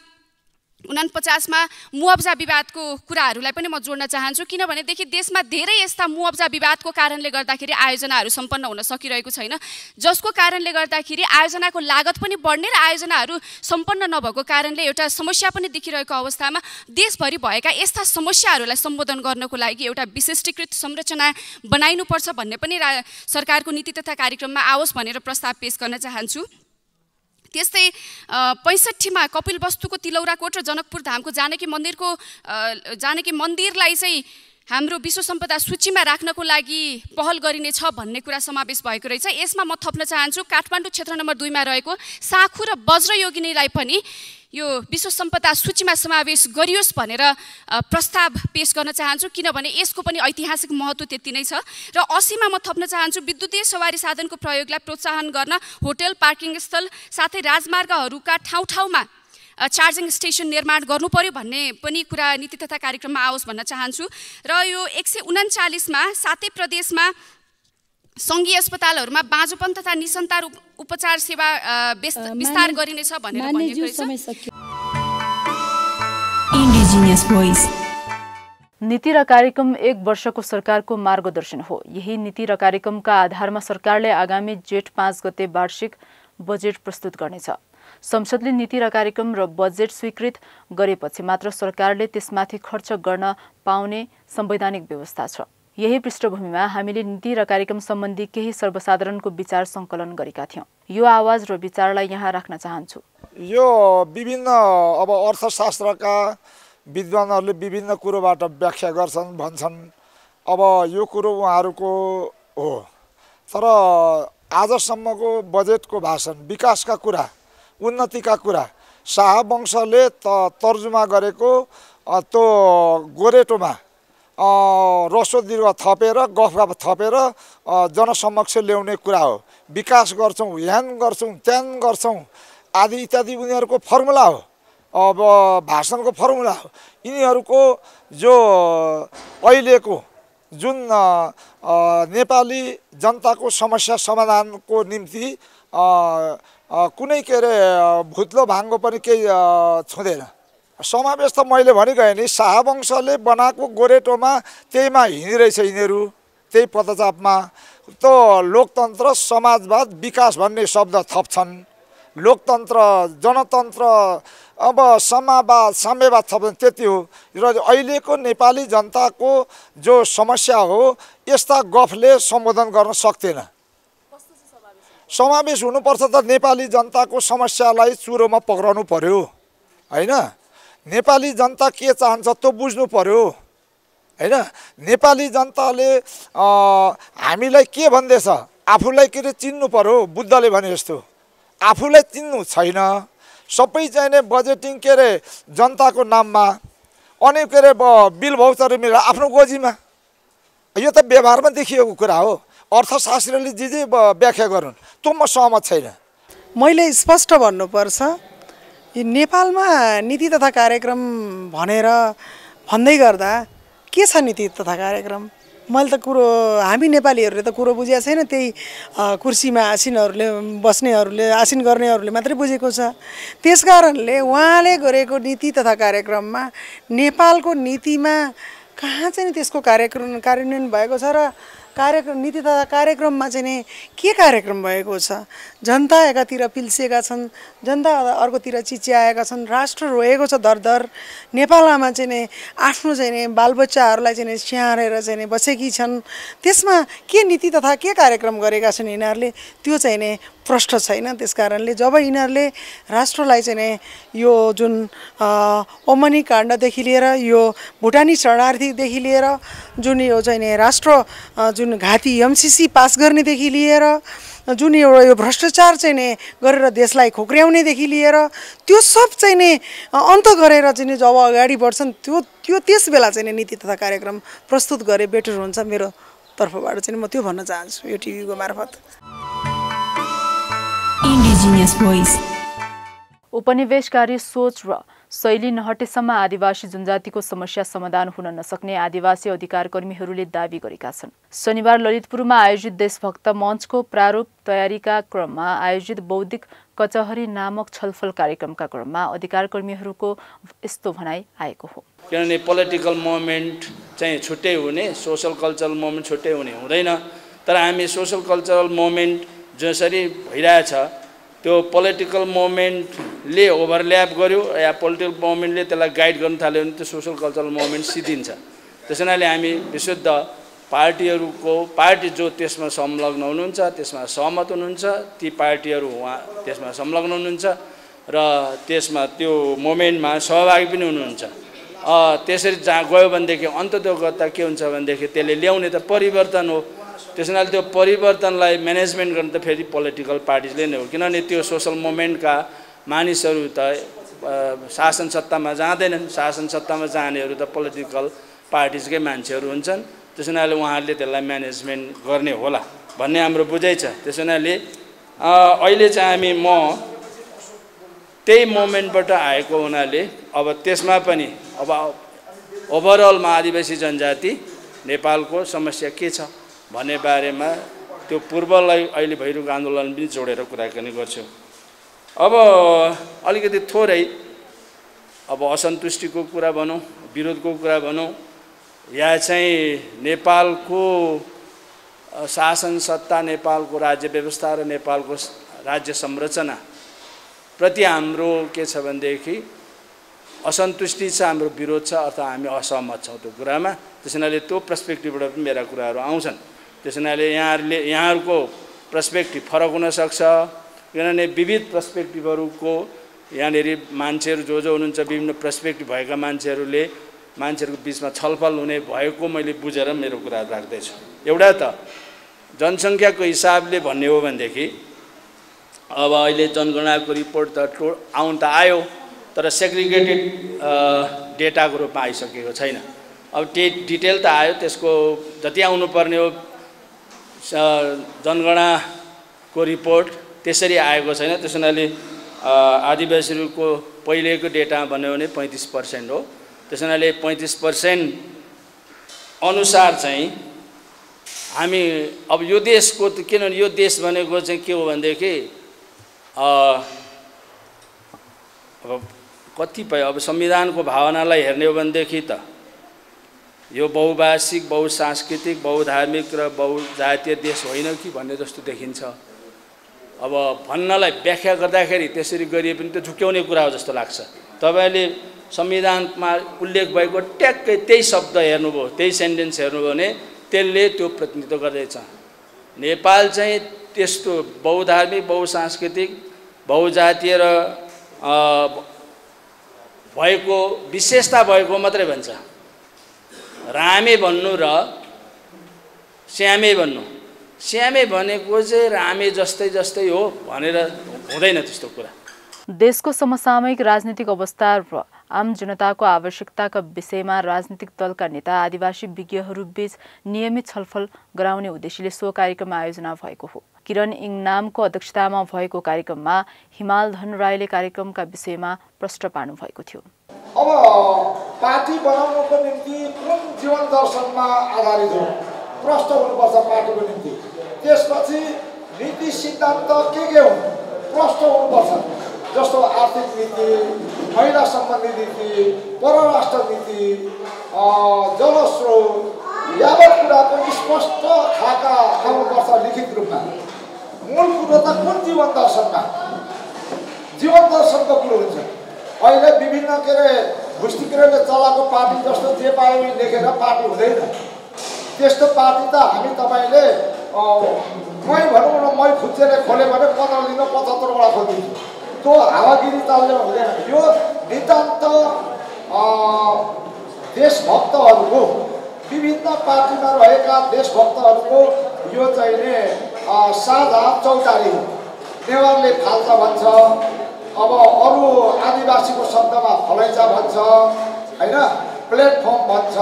49 मा मुआब्जा विवादको कुराहरूलाई पनि म जोड्न चाहन्छु। किनभनेदेखि देशमा धेरै यस्ता मुआब्जा विवादको कारणले गर्दाखेरि आयोजनाहरू सम्पन्न हुन सकिरहेको छैन, जसको कारणले गर्दाखेरि आयोजनाको लागत पनि बढ्ने र आयोजनाहरू सम्पन्न नभएको कारणले एउटा समस्या पनि देखिरहेको अवस्थामा देशभरि भएका यस्ता समस्याहरूलाई सम्बोधन गर्नको लागि एउटा विशिष्टीकृत संरचना बनाइनुपर्छ भन्ने पनि सरकारको नीति तथा कार्यक्रममा आओस् भनेर प्रस्ताव पेश गर्न चाहन्छु। त्यस्तै 65 मा कपिलवस्तुको तिलौराकोट र जनकपुर धामको जानकी मन्दिरलाई चाहिँ हाम्रो विश्व सम्पदा सूचीमा राख्नको लागि पहल गरिने छ भन्ने कुरा समावेश भएको रहेछ। यसमा म थप्न चाहन्छु काठमाडौँ क्षेत्र नम्बर 2 मा रहेको साखु र वज्रयोगिनीलाई पनि यो विश्व सम्पदा सूचीमा समावेश गरियोस् भनेर प्रस्ताव पेश गर्न चाहन्छु। किनभने यसको पनि ऐतिहासिक महत्त्व त्यति नै छ। र 80 मा म थप्न चाहन्छु विद्युतीय सवारी साधनको प्रयोगलाई प्रोत्साहन गर्न होटल, पार्किङ स्थल साथै राजमार्गहरूका ठाउँमा चार्जिङ स्टेसन निर्माण गर्नु पर्यो भन्ने पनि कुरा नीति तथा कार्यक्रममा आओस् भन्न चाहन्छु। र यो 139 मा सातै प्रदेशमा सङ्घीय अस्पतालहरूमा बाँझोपन तथा निसन्तान उपचार सेवा विस्तार गरिनेछ भनेर भनिएको छ। नीति र कार्यक्रम 1 वर्षको सरकारको मार्गदर्शन हो। यही नीति र कार्यक्रमका आधारमा सरकारले आगामी जेठ 5 गते वार्षिक बजेट प्रस्तुत गर्नेछ। संसदले नीति र कार्यक्रम र बजेट स्वीकृत गरेपछि मात्र सरकारले त्यसमाथि खर्च गर्न पाउने संवैधानिक व्यवस्था छ। यही पृष्ठभूमिमा हामीले नीति र कार्यक्रम सम्बन्धी केही सर्वसाधारणको विचार सङ्कलन गरेका थियौँ। यो आवाज र विचारलाई यहाँ राख्न चाहन्छु। यो विभिन्न अब अर्थशास्त्रका विद्वानहरूले विभिन्न कुरोबाट व्याख्या गर्छन्, भन्छन्। अब यो कुरो उहाँहरूको हो, तर आजसम्मको बजेटको भाषण विकासका कुरा, उन्नतिका कुरा शाहवंशले तर्जुमा गरेको त्यो गोरेटोमा रसो दीर्घ थपेर गफ थपेर जनसमक्ष ल्याउने कुरा हो। विकास गर्छौँ, यहाँ गर्छौँ, त्यहाँ गर्छौँ आदि इत्यादि उनीहरूको फर्मुला हो, अब भाषणको फर्मुला हो। यिनीहरूको जो अहिलेको जुन नेपाली जनताको समस्या समाधानको निम्ति कुनै के अरे भुत्लो भाङ्गो पनि केही छुँदैन। समावेश त मैले भनिगएँ नि, शाहवंशले बनाएको गोरेटोमा त्यहीमा हिँडिरहेछ यिनीहरू, त्यही पदचापमा। त्यो लोकतन्त्र, समाजवाद, विकास भन्ने शब्द थप्छन्। लोकतन्त्र, जनतन्त्र, अब समाजवाद, साम्यवाद थप्छन्, त्यति हो। र अहिलेको नेपाली जनताको जो समस्या हो यस्ता गफले सम्बोधन गर्न सक्दैन। समावेश हुनुपर्छ त नेपाली जनताको समस्यालाई चुरोमा पक्राउनु पर्यो हैन। नेपाली जनता के चाहन्छ त्यो बुझ्नु पर्यो हैन। नेपाली जनताले हामीलाई के भन्दैछ आफूलाई के रे चिन्नु पर्यो। बुद्धले भने जस्तो आफूलाई चिन्नु छैन, सबै चाहिने बजेटिङ के रे जनताको नाममा अनि के अरे बिल भाउचर मिलेर आफ्नो गोजीमा, यो त व्यवहारमा देखिएको कुरा हो। अर्थशास्त्रीले जे व्याख्या गरून् त्यो म सहमत छैन। मैले स्पष्ट भन्नुपर्छ, यो नेपालमा नीति तथा कार्यक्रम भनेर भन्दै गर्दा के छ नीति तथा कार्यक्रम? मैले त हामी नेपालीहरूले त कुरो बुझेको छैन, त्यही कुर्सीमा आसीनहरूले बस्नेहरूले आसीन गर्नेहरूले मात्रै बुझेको छ। त्यसकारणले उहाँले गरेको नीति तथा कार्यक्रममा नेपालको नीतिमा कहाँ चाहिँ त्यसको कार्यान्वयन भएको छ र नीति तथा कार्यक्रममा चाहिँ नि के कार्यक्रम भएको छ? जनता एकातिर पिल्सिएका छन्, जनता अर्कोतिर चिच्याएका छन्, राष्ट्र रोएको छ दरदर। नेपालमा चाहिँ नि आफ्नो चाहिँ नि बालबच्चाहरूलाई चाहिँ नि स्याहारेर चाहिँ नि बसेकी छन्। त्यसमा के नीति तथा के कार्यक्रम गरेका छन् यिनीहरूले, त्यो चाहिँ नि प्रष्ट छैन। त्यसकारणले जब यिनीहरूले राष्ट्रलाई चाहिँ नि यो जुन ओमनी काण्डदेखि लिएर यो भुटानी शरणार्थीदेखि लिएर जुन यो चाहिँ नि राष्ट्र जुन घाती एमसीसी पास गर्नेदेखि लिएर जुन एउटा यो भ्रष्टाचार चाहिँ नि गरेर देशलाई खोक्र्याउनेदेखि लिएर त्यो सब चाहिँ नि अन्त गरेर चाहिँ नि जब अगाडि बढ्छन् त्यो त्यस बेला चाहिँ नि नीति तथा कार्यक्रम प्रस्तुत गरे बेटर हुन्छ। मेरो तर्फबाट चाहिँ म त्यो भन्न चाहन्छु यो टिभीको मार्फत। Indigenous voice. उपनिवेशकारी सोच र शैली नहटेसम्म आदिवासी जनजातिको समस्या समाधान हुन नसक्ने आदिवासी अधिकार कर्मीहरूले दावी गरेका छन्। शनिबार ललितपुरमा आयोजित देशभक्त मञ्चको प्रारूप तयारीका क्रममा आयोजित बौद्धिक कचहरी नामक छलफल कार्यक्रमका क्रममा अधिकार कर्मीहरूको यस्तो भनाइ आएको हो। किनभने पोलिटिकल मुभमेन्ट चाहिँ छुट्टै हुने, सोसल कल्चरल मुभमेन्ट छुट्टै हुने हुँदैन। तर हामी सोसल कल्चरल मुभमेन्ट जसरी भइरहेछ त्यो पोलिटिकल मुभमेन्टले ओभरल्याप गर्यो या पोलिटिकल मुभमेन्टले त्यसलाई गाइड गर्न थाल्यो भने त्यो सोसल कल्चरल मुभमेन्ट सिद्धिन्छ। त्यस हुनाले हामी विशुद्ध पार्टी जो त्यसमा संलग्न हुनुहुन्छ, त्यसमा सहमत हुनुहुन्छ, ती पार्टीहरू त्यसमा संलग्न हुनुहुन्छ र त्यसमा त्यो मुभमेन्टमा सहभागी पनि हुनुहुन्छ। त्यसरी जहाँ गयो भनेदेखि अन्ततोगत के हुन्छ भनेदेखि त्यसले ल्याउने त परिवर्तन हो। त्यस हुनाले त्यो परिवर्तनलाई म्यानेजमेन्ट गर्न त फेरि पोलिटिकल पार्टिजले नै हो। किनभने त्यो सोसल मुभमेन्टका मानिसहरू त शासन सत्तामा जाँदैनन्, शासन सत्तामा जानेहरू त पोलिटिकल पार्टिजकै मान्छेहरू हुन्छन्। त्यस हुनाले उहाँहरूले त्यसलाई म्यानेजमेन्ट गर्ने होला भन्ने हाम्रो बुझाइ छ। त्यस हुनाले अहिले चाहिँ म त्यही मुभमेन्टबाट आएको हुनाले अब त्यसमा पनि अब ओभरअलमा आदिवासी जनजाति नेपालको समस्या के छ भन्ने बारेमा त्यो पूर्वलाई अहिले भइरहेको आन्दोलन पनि जोडेर कुराकानी गर्छु। अब अलिकति थोरै अब असन्तुष्टिको कुरा भनौँ, विरोधको कुरा भनौँ, या चाहिँ नेपालको शासन सत्ता, नेपालको राज्य व्यवस्था र नेपालको राज्य संरचना प्रति हाम्रो के छ भनेदेखि असन्तुष्टि छ, हाम्रो विरोध छ अथवा हामी असहमत छौँ त्यो कुरामा। त्यस हुनाले त्यो पर्सपेक्टिभबाट पनि मेरा कुराहरू आउँछन्। त्यस हुनाले यहाँहरूको पर्सपेक्टिभ फरक हुनसक्छ, किनभने विविध पर्सपेक्टिभहरूको यहाँनिर मान्छेहरू जो हुनुहुन्छ, विभिन्न पर्सपेक्टिभ भएका मान्छेहरूको बिचमा छलफल हुने भएको मैले बुझेर मेरो कुरा राख्दैछु। एउटा त जनसङ्ख्याको हिसाबले भन्ने हो भनेदेखि अब अहिले जनगणनाको रिपोर्ट त आउन त आयो, तर सेग्रिगेटेड डेटाको रूपमा आइसकेको छैन। अब डिटेल त आयो, त्यसको जति आउनुपर्ने हो जनगणनाको रिपोर्ट त्यसरी आएको छैन। त्यस हुनाले आदिवासीहरूको पहिलेको डेटा भन्यो भने 35% हो। त्यस हुनाले 35% अनुसार चाहिँ हामी अब यो देशको, किनभने यो देश भनेको चाहिँ के हो भनेदेखि अब कतिपय अब संविधानको भावनालाई हेर्ने हो भनेदेखि त यो बहुभाषिक, बहुसांस्कृतिक, बहुधार्मिक र बहुजातीय देश होइन कि भन्ने जस्तो देखिन्छ। अब भन्नलाई व्याख्या गर्दाखेरि त्यसरी गरिए पनि त्यो झुक्याउने कुरा हो जस्तो लाग्छ। तपाईँले संविधानमा उल्लेख भएको ट्याक्कै त्यही शब्द हेर्नुभयो, त्यही सेन्टेन्स हेर्नुभयो भने त्यसले त्यो प्रतिनिधित्व गर्दैछ। नेपाल चाहिँ त्यस्तो बहुधार्मिक, बहुसांस्कृतिक, बहुजातीय र भएको विशेषता भएको मात्रै भन्छ। रामे भन्नु र श्यामे भन्नु, श्यामे भनेको चाहिँ रामे जस्तै जस्तै हो भनेर हुँदैन त्यस्तो कुरा। देशको समसामयिक राजनीतिक अवस्था र आम जनताको आवश्यकताका विषयमा राजनीतिक दलका नेता आदिवासी विज्ञहरूबीच नियमित छलफल गराउने उद्देश्यले सो कार्यक्रम आयोजना भएको हो। किरण इङनामको अध्यक्षतामा भएको कार्यक्रममा हिमाल धनरायले कार्यक्रमका विषयमा प्रश्न पार्नु भएको थियो। अब पार्टी बनाउनको निम्ति कुन जीवन दर्शनमा आधारित हो प्रश्न हुनुपर्छ पार्टीको निम्ति। त्यसपछि नीति सिद्धान्त के हुन् प्रश्न हुनुपर्छ। जस्तो आर्थिक नीति, महिला सम्बन्धी नीति, परराष्ट्र नीति, जलस्रोत यावत कुराको स्पष्ट खाका आउनुपर्छ लिखित रूपमा। मूल कुरो त कुन जीवन दर्शनमा जीवन दर्शनको कुरो हुन्छ। अहिले विभिन्न के अरे भुस्टिकेरले चलाएको पार्टी जस्तो जे पायो लेखेर पार्टी हुँदैन। त्यस्तो पार्टी त हामी तपाईँले मै भनौँ न मै खुच्चेले खोल्यो भने 15 दिन 75 वटा खोलिदिन्छु। त्यो हावागिरी तालले हुँदैन। यो नितान्त देशभक्तहरूको विभिन्न पार्टीमा रहेका देशभक्तहरूको यो चाहिँ नि साझा चौतारी हो। नेवारले फाल्सा भन्छ, अब अरू आदिवासीको शब्दमा फलैचा भन्छ होइन, प्लेटफर्म भन्छ,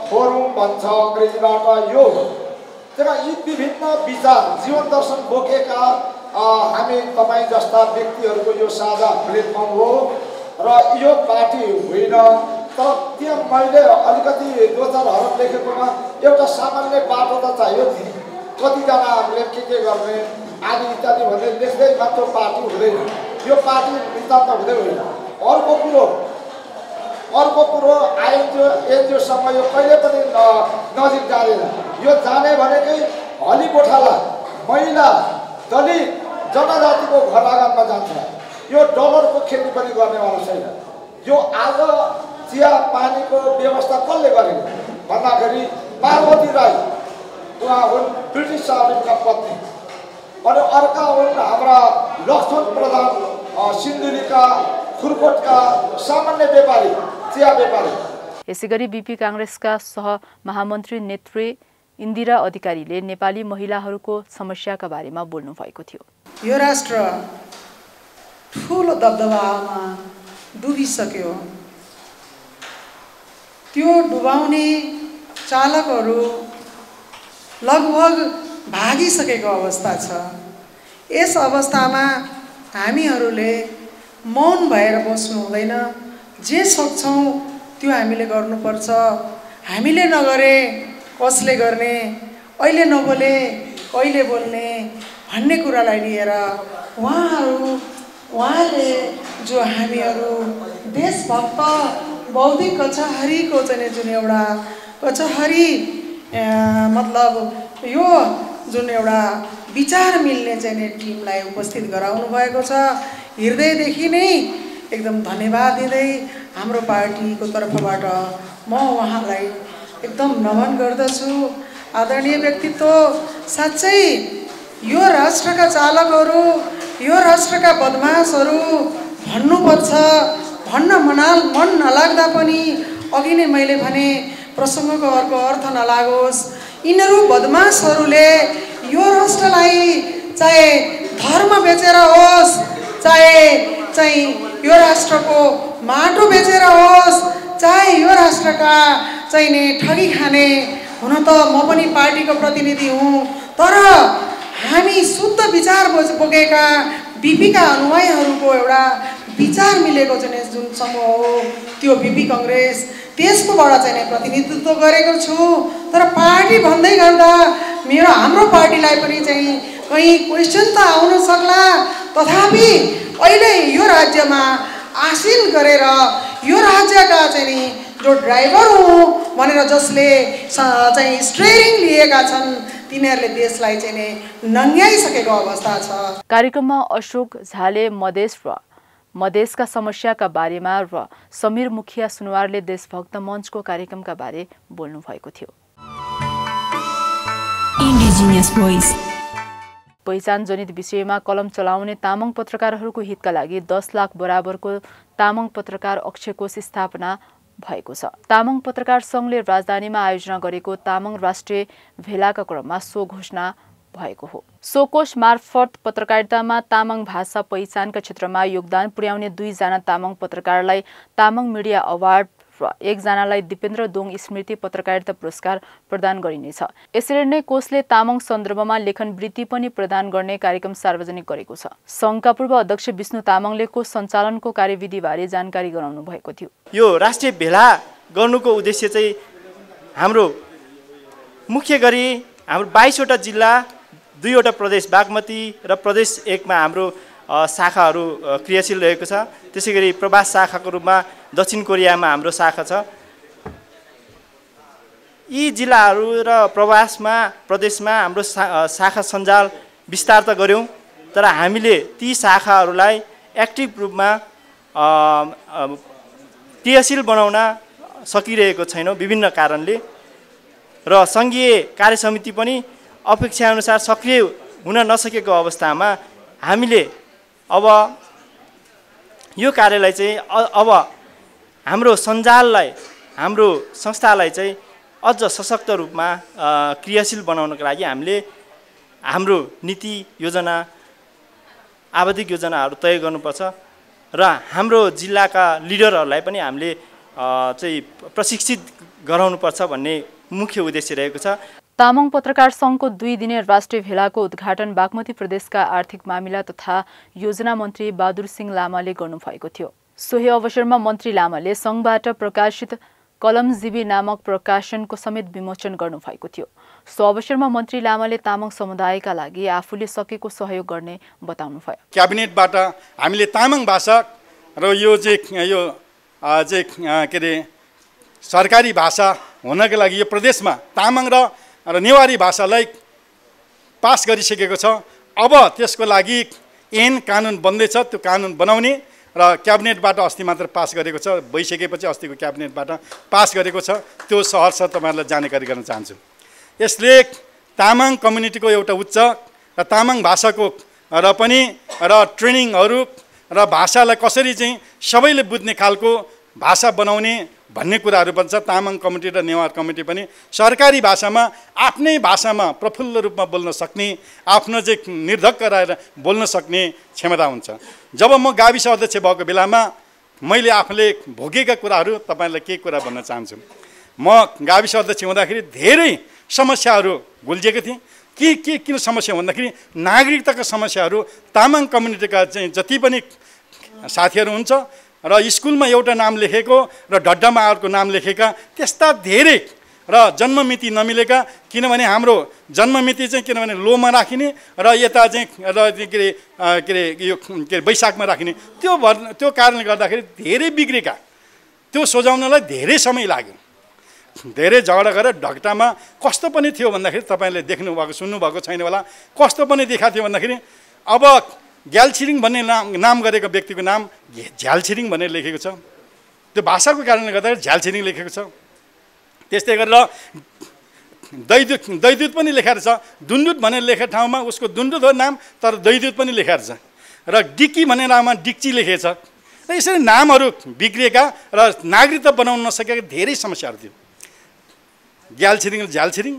फोरम भन्छ अङ्ग्रेजीबाट। यो तर यी विभिन्न विचार जीवन दर्शन बोकेका हामी तपाईँ जस्ता व्यक्तिहरूको यो साझा प्लेटफर्म हो र यो पार्टी होइन। तर त्यहाँ मैले अलिकति 2-4 हरफ लेखेकोमा एउटा सामान्य बाटो त चाहियो नि। कतिजनाहरूले के गर्ने आदि इत्यादि भन्दै लेख्दै मात्र पार्टी हुँदैन। यो पार्टी नितान्त हुँदै होइन। अर्को कुरो एनजिओसँग यो कहिले पनि नजिक जाँदैन। यो जाने भनेकै हली गोठाला महिला दलित जनजातिको घर आँगनमा जान्छ। यो डलरको खेती पनि गर्नेवाला छैन। यो आज चिया पानीको व्यवस्था कसले गरेको भन्दाखेरि पार्वती राई, उहाँ हुन् ब्रिटिस शासनका पत्नी, अनि अर्का हुन् हाम्रा लक्ष्मण प्रधान सिन्धुलीका खुरकोटका सामान्य व्यापारी, चिया व्यापारी। यसैगरी बीपी कांग्रेसका सह महामन्त्री नेत्री इन्दिरा अधिकारीले नेपाली महिलाहरूको समस्याका बारेमा बोल्नु भएको थियो। यो राष्ट्र ठुलो दबदबामा डुबिसक्यो। त्यो डुबाउने चालकहरू लगभग भागिसकेको अवस्था छ। यस अवस्थामा हामीहरूले मौन भएर बस्नु हुँदैन। जे सक्छौँ त्यो हामीले गर्नुपर्छ। हामीले नगरे कसले गर्ने, अहिले नबोले कहिले बोल्ने भन्ने कुरालाई लिएर उहाँले जो हामीहरू देशभक्त बौद्धिक कचहरीको चाहिँ जुन एउटा कचहरी मतलब यो जुन एउटा विचार मिल्ने चाहिँ टिमलाई उपस्थित गराउनु भएको छ। हृदयदेखि नै एकदम धन्यवाद दिँदै हाम्रो पार्टीको तर्फबाट म उहाँलाई एकदम नमन गर्दछु। आदरणीय व्यक्तित्व, साँच्चै यो राष्ट्रका चालकहरू, यो राष्ट्रका बदमासहरू भन्नुपर्छ। भन्न मन नलाग्दा पनि अघि नै मैले भने प्रसङ्गको अर्को अर्थ नलागोस्। यिनीहरू बदमासहरूले यो राष्ट्रलाई चाहे धर्म बेचेर होस्, चाहे चाहिँ यो राष्ट्रको माटो बेचेर होस्, चाहे यो राष्ट्रका चाहिँ नि ठगी खाने। हुन त म पनि पार्टीको प्रतिनिधि हुँ, तर हामी शुद्ध विचार बोकेका बीपीका अनुयायीहरूको एउटा विचार मिलेको चाहिँ जुन समूह हो त्यो बीपी कांग्रेस, त्यसकोबाट चाहिँ प्रतिनिधित्व गरेको छु। तर पार्टी भन्दै गर्दा हाम्रो पार्टीलाई पनि चाहिँ कहीँ क्वेसन त आउन सक्ला। तथापि अहिले यो राज्यमा आसीन गरेर यो राज्यका चाहिँ जो ड्राइभर हुँ भनेर जसले चाहिँ स्टियरिङ लिएका छन् तिनीहरूले देशलाई चाहिँ नङ्ग्याइसकेको अवस्था छ। कार्यक्रममा अशोक झाले मधेस र मधेसका समस्याका बारेमा र समीर मुखिया सुनवारले देशभक्त मञ्चको कार्यक्रमका बारे बोल्नु भएको थियो। पहिचान जनित विषयमा कलम चलाउने तामाङ पत्रकारहरूको हितका लागि 10 लाख बराबरको तामाङ पत्रकार अक्षयकोष स्थापना भएको छ। तामाङ पत्रकार संघले राजधानीमा आयोजना गरेको तामाङ राष्ट्रिय भेलाका क्रममा सो घोषणा भएको हो। सोकोस मार्फत पत्रकारितामा तामाङ भाषा पहिचानका क्षेत्रमा योगदान पुर्याउने 2 जना तामाङ पत्रकारलाई तामाङ मिडिया अवार्ड र 1 जनालाई दिपेन्द्र दोङ स्मृति पत्रकारिता पुरस्कार प्रदान गरिनेछ। यसरी नै कोषले तामाङ सन्दर्भमा लेखन वृत्ति पनि प्रदान गर्ने कार्यक्रम सार्वजनिक गरेको छ। सङ्घका पूर्व अध्यक्ष विष्णु तामाङले कोष सञ्चालनको कार्यविधिबारे जानकारी गराउनु भएको थियो। यो राष्ट्रिय भेला गर्नुको उद्देश्य चाहिँ हाम्रो मुख्य गरी हाम्रो 22 वटा जिल्ला, 2 वटा प्रदेश बागमती र प्रदेश 1 मा हाम्रो शाखाहरू क्रियाशील रहेको छ। त्यसैगरी प्रवास शाखाको रूपमा दक्षिण कोरियामा हाम्रो शाखा छ। यी जिल्लाहरू र प्रदेशमा हाम्रो शाखा सञ्जाल विस्तार त गर्यौं, तर हामीले ती शाखाहरूलाई एक्टिभ रूपमा क्रियाशील बनाउन सकिरहेको छैनौँ विभिन्न कारणले, र सङ्घीय कार्यसमिति पनि अपेक्षाअनुसार सक्रिय हुन नसकेको अवस्थामा हामीले अब यो कार्यलाई चाहिँ अब हाम्रो सञ्जाललाई, हाम्रो संस्थालाई चाहिँ अझ सशक्त रूपमा क्रियाशील बनाउनको लागि हामीले हाम्रो नीति योजना, आवधिक योजनाहरू तय गर्नुपर्छ र हाम्रो जिल्लाका लिडरहरूलाई पनि हामीले चाहिँ प्रशिक्षित गराउनुपर्छ भन्ने मुख्य उद्देश्य रहेको छ। तामाङ पत्रकार सङ्घको 2 दिने राष्ट्रिय भेलाको उद्घाटन बागमती प्रदेशका आर्थिक मामिला तथा योजना मन्त्री बहादुर सिंह लामाले गर्नुभएको थियो। सोही अवसरमा मन्त्री लामाले सङ्घबाट प्रकाशित कलमजीवी नामक प्रकाशनको समेत विमोचन गर्नुभएको थियो। सो अवसरमा मन्त्री लामाले तामाङ समुदायका लागि आफूले सकेको सहयोग गर्ने बताउनुभयो। क्याबिनेटबाट हामीले तामाङ भाषा र यो चाहिँ के अरे सरकारी भाषा हुनको लागि यो प्रदेशमा तामाङ र नेवारी भाषालाई पास गरिसकेको छ। अब त्यसको लागि ऐन कानुन बन्दैछ, त्यो कानुन बनाउने र क्याबिनेटबाट अस्ति मात्र पास गरेको छ, भइसकेपछि अस्तिको क्याबिनेटबाट पास गरेको छ। त्यो सहर्ष तपाईँहरूलाई जानकारी गर्न चाहन्छु। यसले तामाङ कम्युनिटीको एउटा उच्च र तामाङ भाषाको र पनि ट्रेनिङहरू र भाषालाई कसरी चाहिँ सबैले बुझ्ने खालको भाषा बनाउने भन्ने कुराहरू पनि छ। तामाङ कम्युनिटी र नेवार कम्युनिटी पनि सरकारी भाषामा आफ्नै भाषामा प्रफुल्ल रूपमा बोल्न सक्ने, आफ्नो चाहिँ निर्धक्क रहेर बोल्न सक्ने क्षमता हुन्छ। जब म गाविस अध्यक्ष भएको बेलामा मैले आफूले भोगेका कुराहरू तपाईँलाई केही कुरा भन्न चाहन्छु। म गाविस अध्यक्ष हुँदाखेरि धेरै समस्याहरू गुल्झेको थिएँ। किन समस्या भन्दाखेरि नागरिकताका समस्याहरू तामाङ कम्युनिटीका चाहिँ जति पनि साथीहरू हुन्छ र स्कुलमा एउटा नाम लेखेको र डड्डामा अर्को नाम लेखेका त्यस्ता धेरै र जन्ममिति नमिलेका, किनभने हाम्रो जन्ममिति चाहिँ किनभने लोमा राखिने र यता चाहिँ के अरे वैशाखमा राखिने, त्यो कारणले गर्दाखेरि धेरै बिग्रेका, त्यो सोझाउनलाई धेरै समय लाग्यो। धेरै झगडा गरेर ढकटामा कस्तो पनि थियो भन्दाखेरि तपाईँले देख्नुभएको सुन्नुभएको छैन होला, कस्तो पनि देखाएको थियो भन्दाखेरि अब ग्यालछिरिङ भन्ने नाम गरेको व्यक्तिको नाम झ्यालछिरिङ भनेर लेखेको छ। त्यो भाषाको कारणले गर्दाखेरि झ्यालछिरिङ लेखेको छ। त्यस्तै गरेर दैदुत पनि लेखेर छ। दुन्दुत भनेर लेखेको ठाउँमा उसको दुन्दुत हो नाम, तर दैदुत पनि लेखेर छ। र डिक्की भन्ने नाममा डिक्ची लेखेछ। र यसरी नामहरू बिग्रिएका र नागरिकता बनाउन नसकेका धेरै समस्याहरू थियो। ग्यालछिरिङ र झ्यालछिरिङ,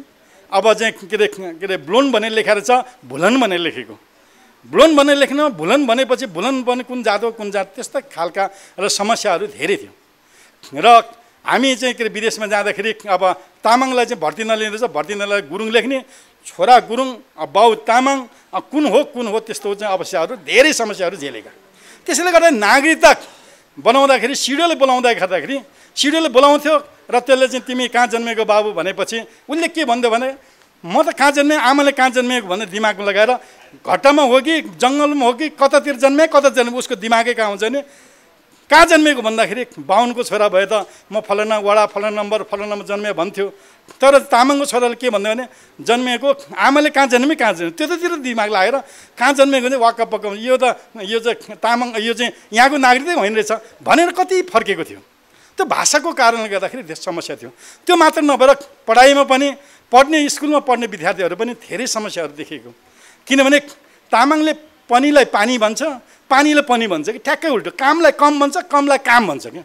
अब चाहिँ के अरे ब्लोन भनेर लेखेर छ, भुलन भनेर लेखेको। ब्लोन भनेर लेख्न, भुलन भनेपछि भुलन भने कुन जात हो कुन जात, त्यस्ता खालका र समस्याहरू धेरै थियो। र हामी चाहिँ के अरे विदेशमा जाँदाखेरि अब तामाङलाई चाहिँ भर्ती नलिँदैछ, भर्ती नलिँदा गुरुङ लेख्ने, छोरा गुरुङ बाउ तामाङ कुन हो त्यस्तो चाहिँ अवस्थाहरू धेरै समस्याहरू झेलेका। त्यसैले गर्दा नागरिकता बनाउँदाखेरि सिडिओले बोलाउँथ्यो र त्यसले चाहिँ तिमी कहाँ जन्मेको बाबु भनेपछि उसले के भन्थ्यो भने म त कहाँ जन्मेँ, आमाले कहाँ जन्मेको भनेर दिमागमा लगाएर घट्टामा हो कि जङ्गलमा हो कि कतातिर जन्मे उसको दिमागै कहाँ हुन्छ नि, कहाँ जन्मेको भन्दाखेरि बाहुनको छोरा भए त म फलाना वडा फलाना नम्बर जन्मे भन्थ्यो। तर तामाङको छोराले के भन्यो भने जन्मेको आमाले कहाँ जन्मे त्यतातिर दिमाग लागेर कहाँ जन्मेको चाहिँ वाक्क पक्क यो चाहिँ तामाङ यो चाहिँ यहाँको नागरिकै होइन रहेछ भनेर कति फर्केको थियो। त्यो भाषाको कारणले गर्दाखेरि धेरै समस्या थियो। त्यो मात्र नभएर पढाइमा पनि स्कुलमा पढ्ने विद्यार्थीहरू पनि धेरै समस्याहरू देखेको। किनभने तामाङले पनिलाई पानी भन्छ, पानीले पनि भन्छ कि ठ्याक्कै उल्टो, कामलाई कम भन्छ, कमलाई काम भन्छ क्या,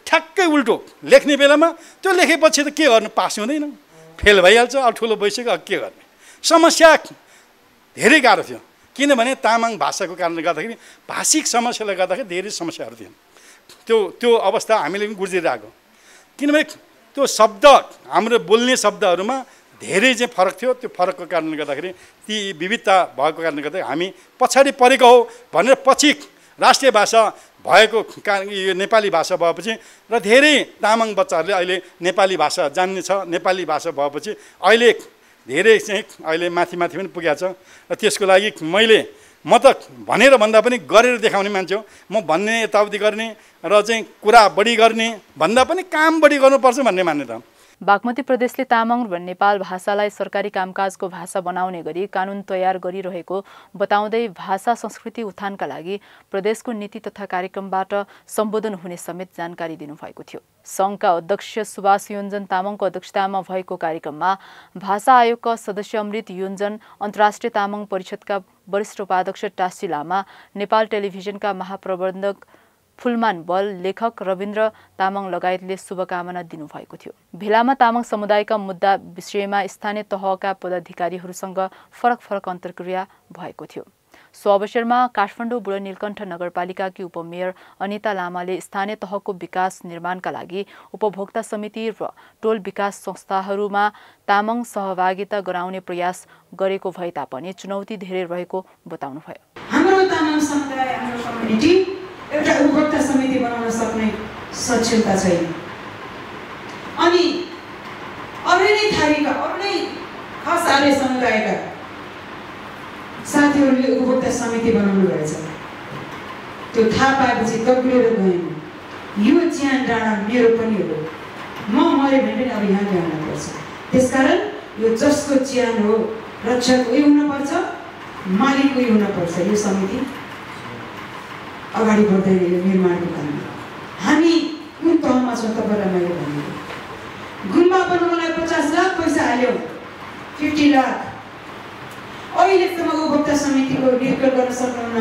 ठ्याक्कै उल्टो। लेख्ने बेलामा त्यो लेखेपछि त के गर्नु, पास हुँदैन, फेल भइहाल्छ, अब ठुलो भइसक्यो, अब के गर्ने। समस्या धेरै गाह्रो थियो, किनभने तामाङ भाषाको कारणले गर्दाखेरि भाषिक समस्याले गर्दाखेरि धेरै समस्याहरू थिए। त्यो अवस्था हामीले पनि गुज्रिरहेको, किनभने त्यो शब्द हाम्रो बोल्ने शब्दहरूमा धेरै चाहिँ फरक थियो। त्यो फरकको कारणले गर्दाखेरि ती विविधता भएको कारणले गर्दाखेरि हामी पछाडि परेको हो भनेर पछि राष्ट्रिय भाषा भएको यो नेपाली भाषा भएपछि र धेरै तामाङ बच्चाहरूले अहिले नेपाली भाषा जान्ने छ। नेपाली भाषा भएपछि अहिले धेरै चाहिँ अहिले माथि पनि पुगेको छ। र त्यसको लागि म त भनेर भन्दा पनि गरेर देखाउने मान्छे हो। म भन्ने यताउति गर्ने र चाहिँ कुरा बढी गर्ने भन्दा पनि काम बढी गर्नुपर्छ भन्ने मान्यता। बागमती प्रदेशले तामाङ र नेपाल भाषालाई सरकारी कामकाजको भाषा बनाउने गरी कानुन तयार गरिरहेको बताउँदै भाषा संस्कृति उत्थानका लागि प्रदेशको नीति तथा कार्यक्रमबाट सम्बोधन हुने समेत जानकारी दिनुभएको थियो। सङ्घका अध्यक्ष सुभाष योन्जन तामाङको अध्यक्षतामा भएको कार्यक्रममा भाषा आयोगका सदस्य अमृत योन्जन, अन्तर्राष्ट्रिय तामाङ परिषदका वरिष्ठ उपाध्यक्ष टासी लामा, नेपाल टेलिभिजनका महाप्रबन्धक फुलमान बल, लेखक रविन्द्र तामाङ लगायतले शुभकामना दिनुभएको थियो। भेलामा तामाङ समुदायका मुद्दा विषयमा स्थानीय तहका पदाधिकारीहरूसँग फरक अन्तर्क्रिया भएको थियो। सो अवसरमा काठमाडौँ बुढा नीलकण्ठ नगरपालिकाकी उपमेयर अनिता लामाले स्थानीय तहको विकास निर्माणका लागि उपभोक्ता समिति र टोल विकास संस्थाहरूमा तामाङ सहभागिता गराउने प्रयास गरेको भए तापनि चुनौती धेरै रहेको बताउनुभयो। हाम्रो तामाङ समुदाय, हाम्रो कम्युनिटी एउटा उपभोक्ता समिति बनाउन सक्ने सक्षमता छैन। अनि अरू नै थरीका, अरू नै खास आर्य समुदायका साथीहरूले उपभोक्ता समिति बनाउनु भएछ। त्यो थाहा पाएपछि दगुरेर गएन। यो ज्यान डाँडा मेरो पनि हो, म मऱ्यो भने पनि अब यहाँ ल्याउनु पर्छ। त्यसकारण यो जसको ज्यान हो रक्षक उही हुनुपर्छ, मालिक उही हुनुपर्छ। यो समिति अगाडि बढ्दैन। यो निर्माणको काममा हामी कुन तहमा छौँ तपाईँलाई मैले भनेको, गुम्बा बनाउनलाई 50 लाख पैसा हाल्यो, 50 लाख। अहिलेसम्म उपभोक्ता समितिको निर्माण गर्न सक्नुहुन्न।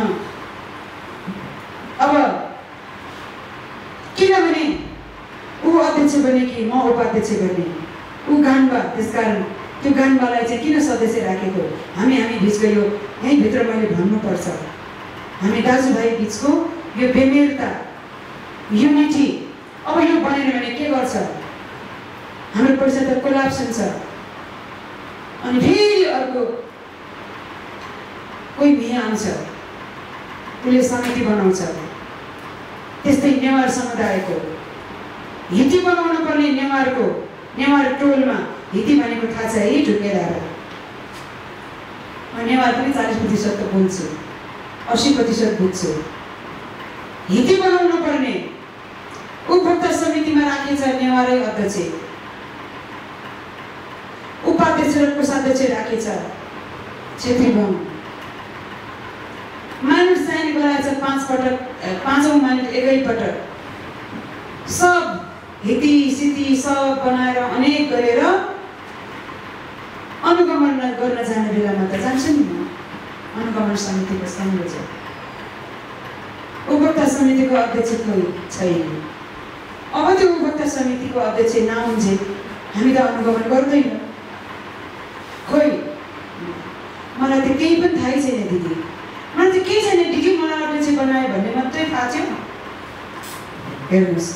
अब किनभने ऊ अध्यक्ष बने कि म उपाध्यक्ष बने, ऊ गान्बा, त्यसकारण त्यो गान्बालाई चाहिँ किन सदस्य राखेको? हामी बिचको यो यहीँभित्र मैले भन्नुपर्छ। हामी दाजुभाइ बिचको यो बेमेलता, युनिटी अब यो बनेन भने के गर्छ? हाम्रो परिषद त कोलाप्स हुन्छ। अनि फेरि अर्को कोही भिया आउँछ, उसले समिति बनाउँछ। त्यस्तै नेवार समुदायको हिती बनाउनु पर्ने, नेवार टोलमा हिती भनेको थाहा छ है, ढुङ्गेदार। म नेवार पनि 40% त बोल्छु, 80% बुझ्छु। हिती बनाउनु पर्ने उपभोक्ता समितिमा राखेछ नेवारै अध्यक्ष, उपाध्यक्ष र कोषाध्यक्ष राखेछ क्षेत्री बाहुन। माइनर साइन गराएछ 5 पटक, 5औं माइनर एकैपटक। सब हिती सिती सब बनाएर अनेक गरेर अनुगमन गर्न जाने बेलामा त जान्छु नि म। अनुगमन समितिको संयोजक, उपभोक्ता समितिको अध्यक्ष कोही छैन। अब त्यो उपभोक्ता समितिको अध्यक्ष नहुन्जे हामी त अनुगमन गर्दैनौँ। खोइ मलाई त केही पनि थाहै छैन दिदी, मलाई त केही छैन दिदी, मलाई अध्यक्ष बनायो भन्ने मात्रै थाहा थियो। हेर्नुहोस्,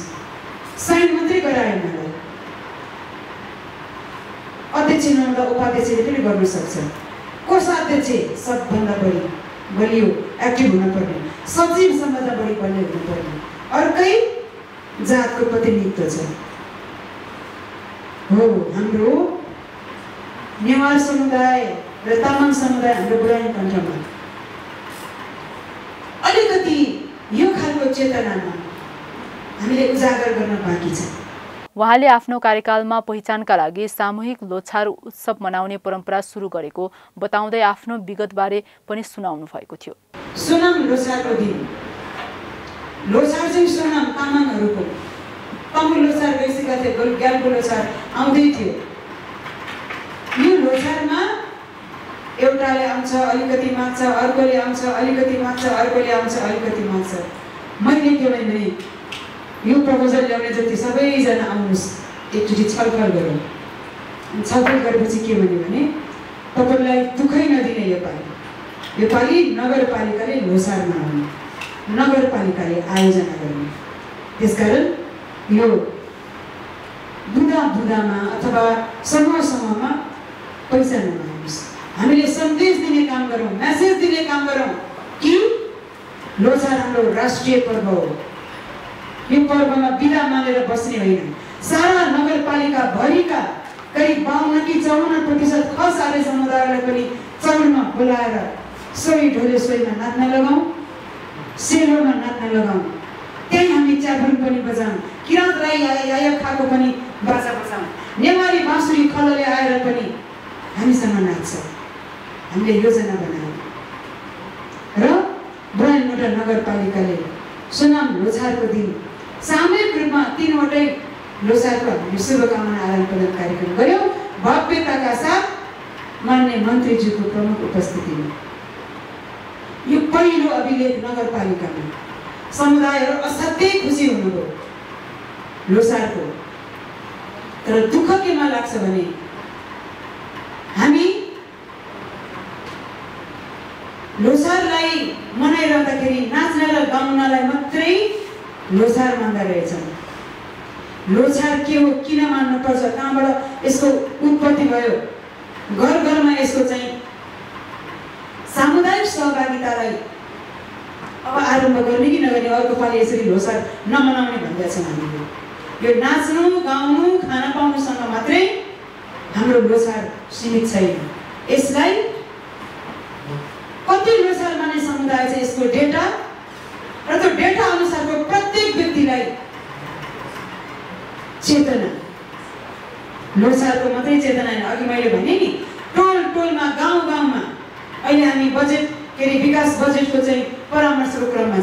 साइन मात्रै गरायो मलाई। अध्यक्ष नहुँदा उपाध्यक्षले पनि गर्न सक्छ। कोषाध्यक्ष सबभन्दा बढी बलियो एक्टिभ हुनुपर्ने, सचिव सबभन्दा बढी बलियो हुनुपर्ने, अर्कै जातको प्रतिनिधित्व छ। हो हाम्रो नेवार समुदाय र तामाङ समुदाय हाम्रो बुढानीकण्ठमा अलिकति यो खालको चेतनामा हामीले उजागर गर्न बाँकी छ। उहाँले आफ्नो कार्यकालमा पहिचानका लागि सामूहिक लोछार उत्सव मनाउने परम्परा सुरु गरेको बताउँदै आफ्नो विगतबारे पनि सुनाउनु भएको थियो। सोनाम लोछारको दिन, लोछार चाहिँ सोनाम तामाङहरूको, तमु लोछार गइसकेका थिए, ग्यालको लोछार आउँदै थियो। यो लोछारमा एउटाले आउँछ अलिकति माग्छ, अर्कोले आउँछ अलिकति माग्छ, अर्कोले आउँछ अलिकति माग्छ। मैले के भने यो प्रपोजल ल्याउने जति सबैजना आउनुहोस्, एकचोटि छलफल गरौँ। छलफल गरेपछि के भन्यो भने तपाईलाई दुखै नदिने यो पालि नगरपालिकाले लोसार मनाउने, नगरपालिकाले आयोजना गर्ने। त्यसकारण यो बुदामा अथवा समूहमा पैसा नमाग्नुहोस्। हामीले सन्देश दिने काम गरौँ, मेसेज दिने काम गरौँ कि लोसार हाम्रो राष्ट्रिय पर्व हो। यो पर्वमा बिदा मानेर बस्ने होइन। सारा नगरपालिका भरिका करिब 52 कि 54% खस आर्य समुदायलाई पनि चौरमा बोलाएर सोही ढोले सोहीमा नाच्न लगाउँ, सेलोमा नाच्न लगाउँ। त्यही हामी च्यापुङ पनि बजाउँ, किराँत राई आयो खाको पनि बाजा बजाउँ, नेवारी बाँसुरी खलले आएर पनि हामीसँग नाच्छ। हामीले योजना बनायौँ र ब्रायनवटा नगरपालिकाले सोनाम लोछारको दिन सामूहिक रूपमा 3वटै लोसारको हामीले शुभकामना आदान प्रदान कार्यक्रम गऱ्यौँ भव्यताका साथ मान्य मन्त्रीज्यूको प्रमुख उपस्थितिमा। यो पहिलो अभिलेख नगरपालिकामा समुदायहरू असाध्यै खुसी हुनुभयो लोसारको। तर दुःख केमा लाग्छ भने हामी लोसारलाई मनाइरहँदाखेरि नाच्न र गाउनलाई मात्रै लोसार मान्दा रहेछन्। लोसार के हो, किन मान्नुपर्छ, कहाँबाट यसको उत्पत्ति भयो, घर घरमा यसको चाहिँ सामुदायिक सहभागितालाई अब आरम्भ गर्ने कि नगर्ने, अर्को पालि यसरी लोसार नमनाउने भन्दै छौँ हामीले। यो नाच्नु गाउनु खाना पाउनुसँग मात्रै हाम्रो लोसार सीमित छैन। यसलाई कति लोसार मान्ने समुदाय छ यसको डेटा र त्यो डेटा अनुसारको प्रत्येक व्यक्तिलाई चेतना, लोसारको मात्रै चेतना होइन। अघि मैले भने नि टोलमा गाउँमा अहिले हामी बजेट विकास बजेटको चाहिँ परामर्शको क्रममा छ।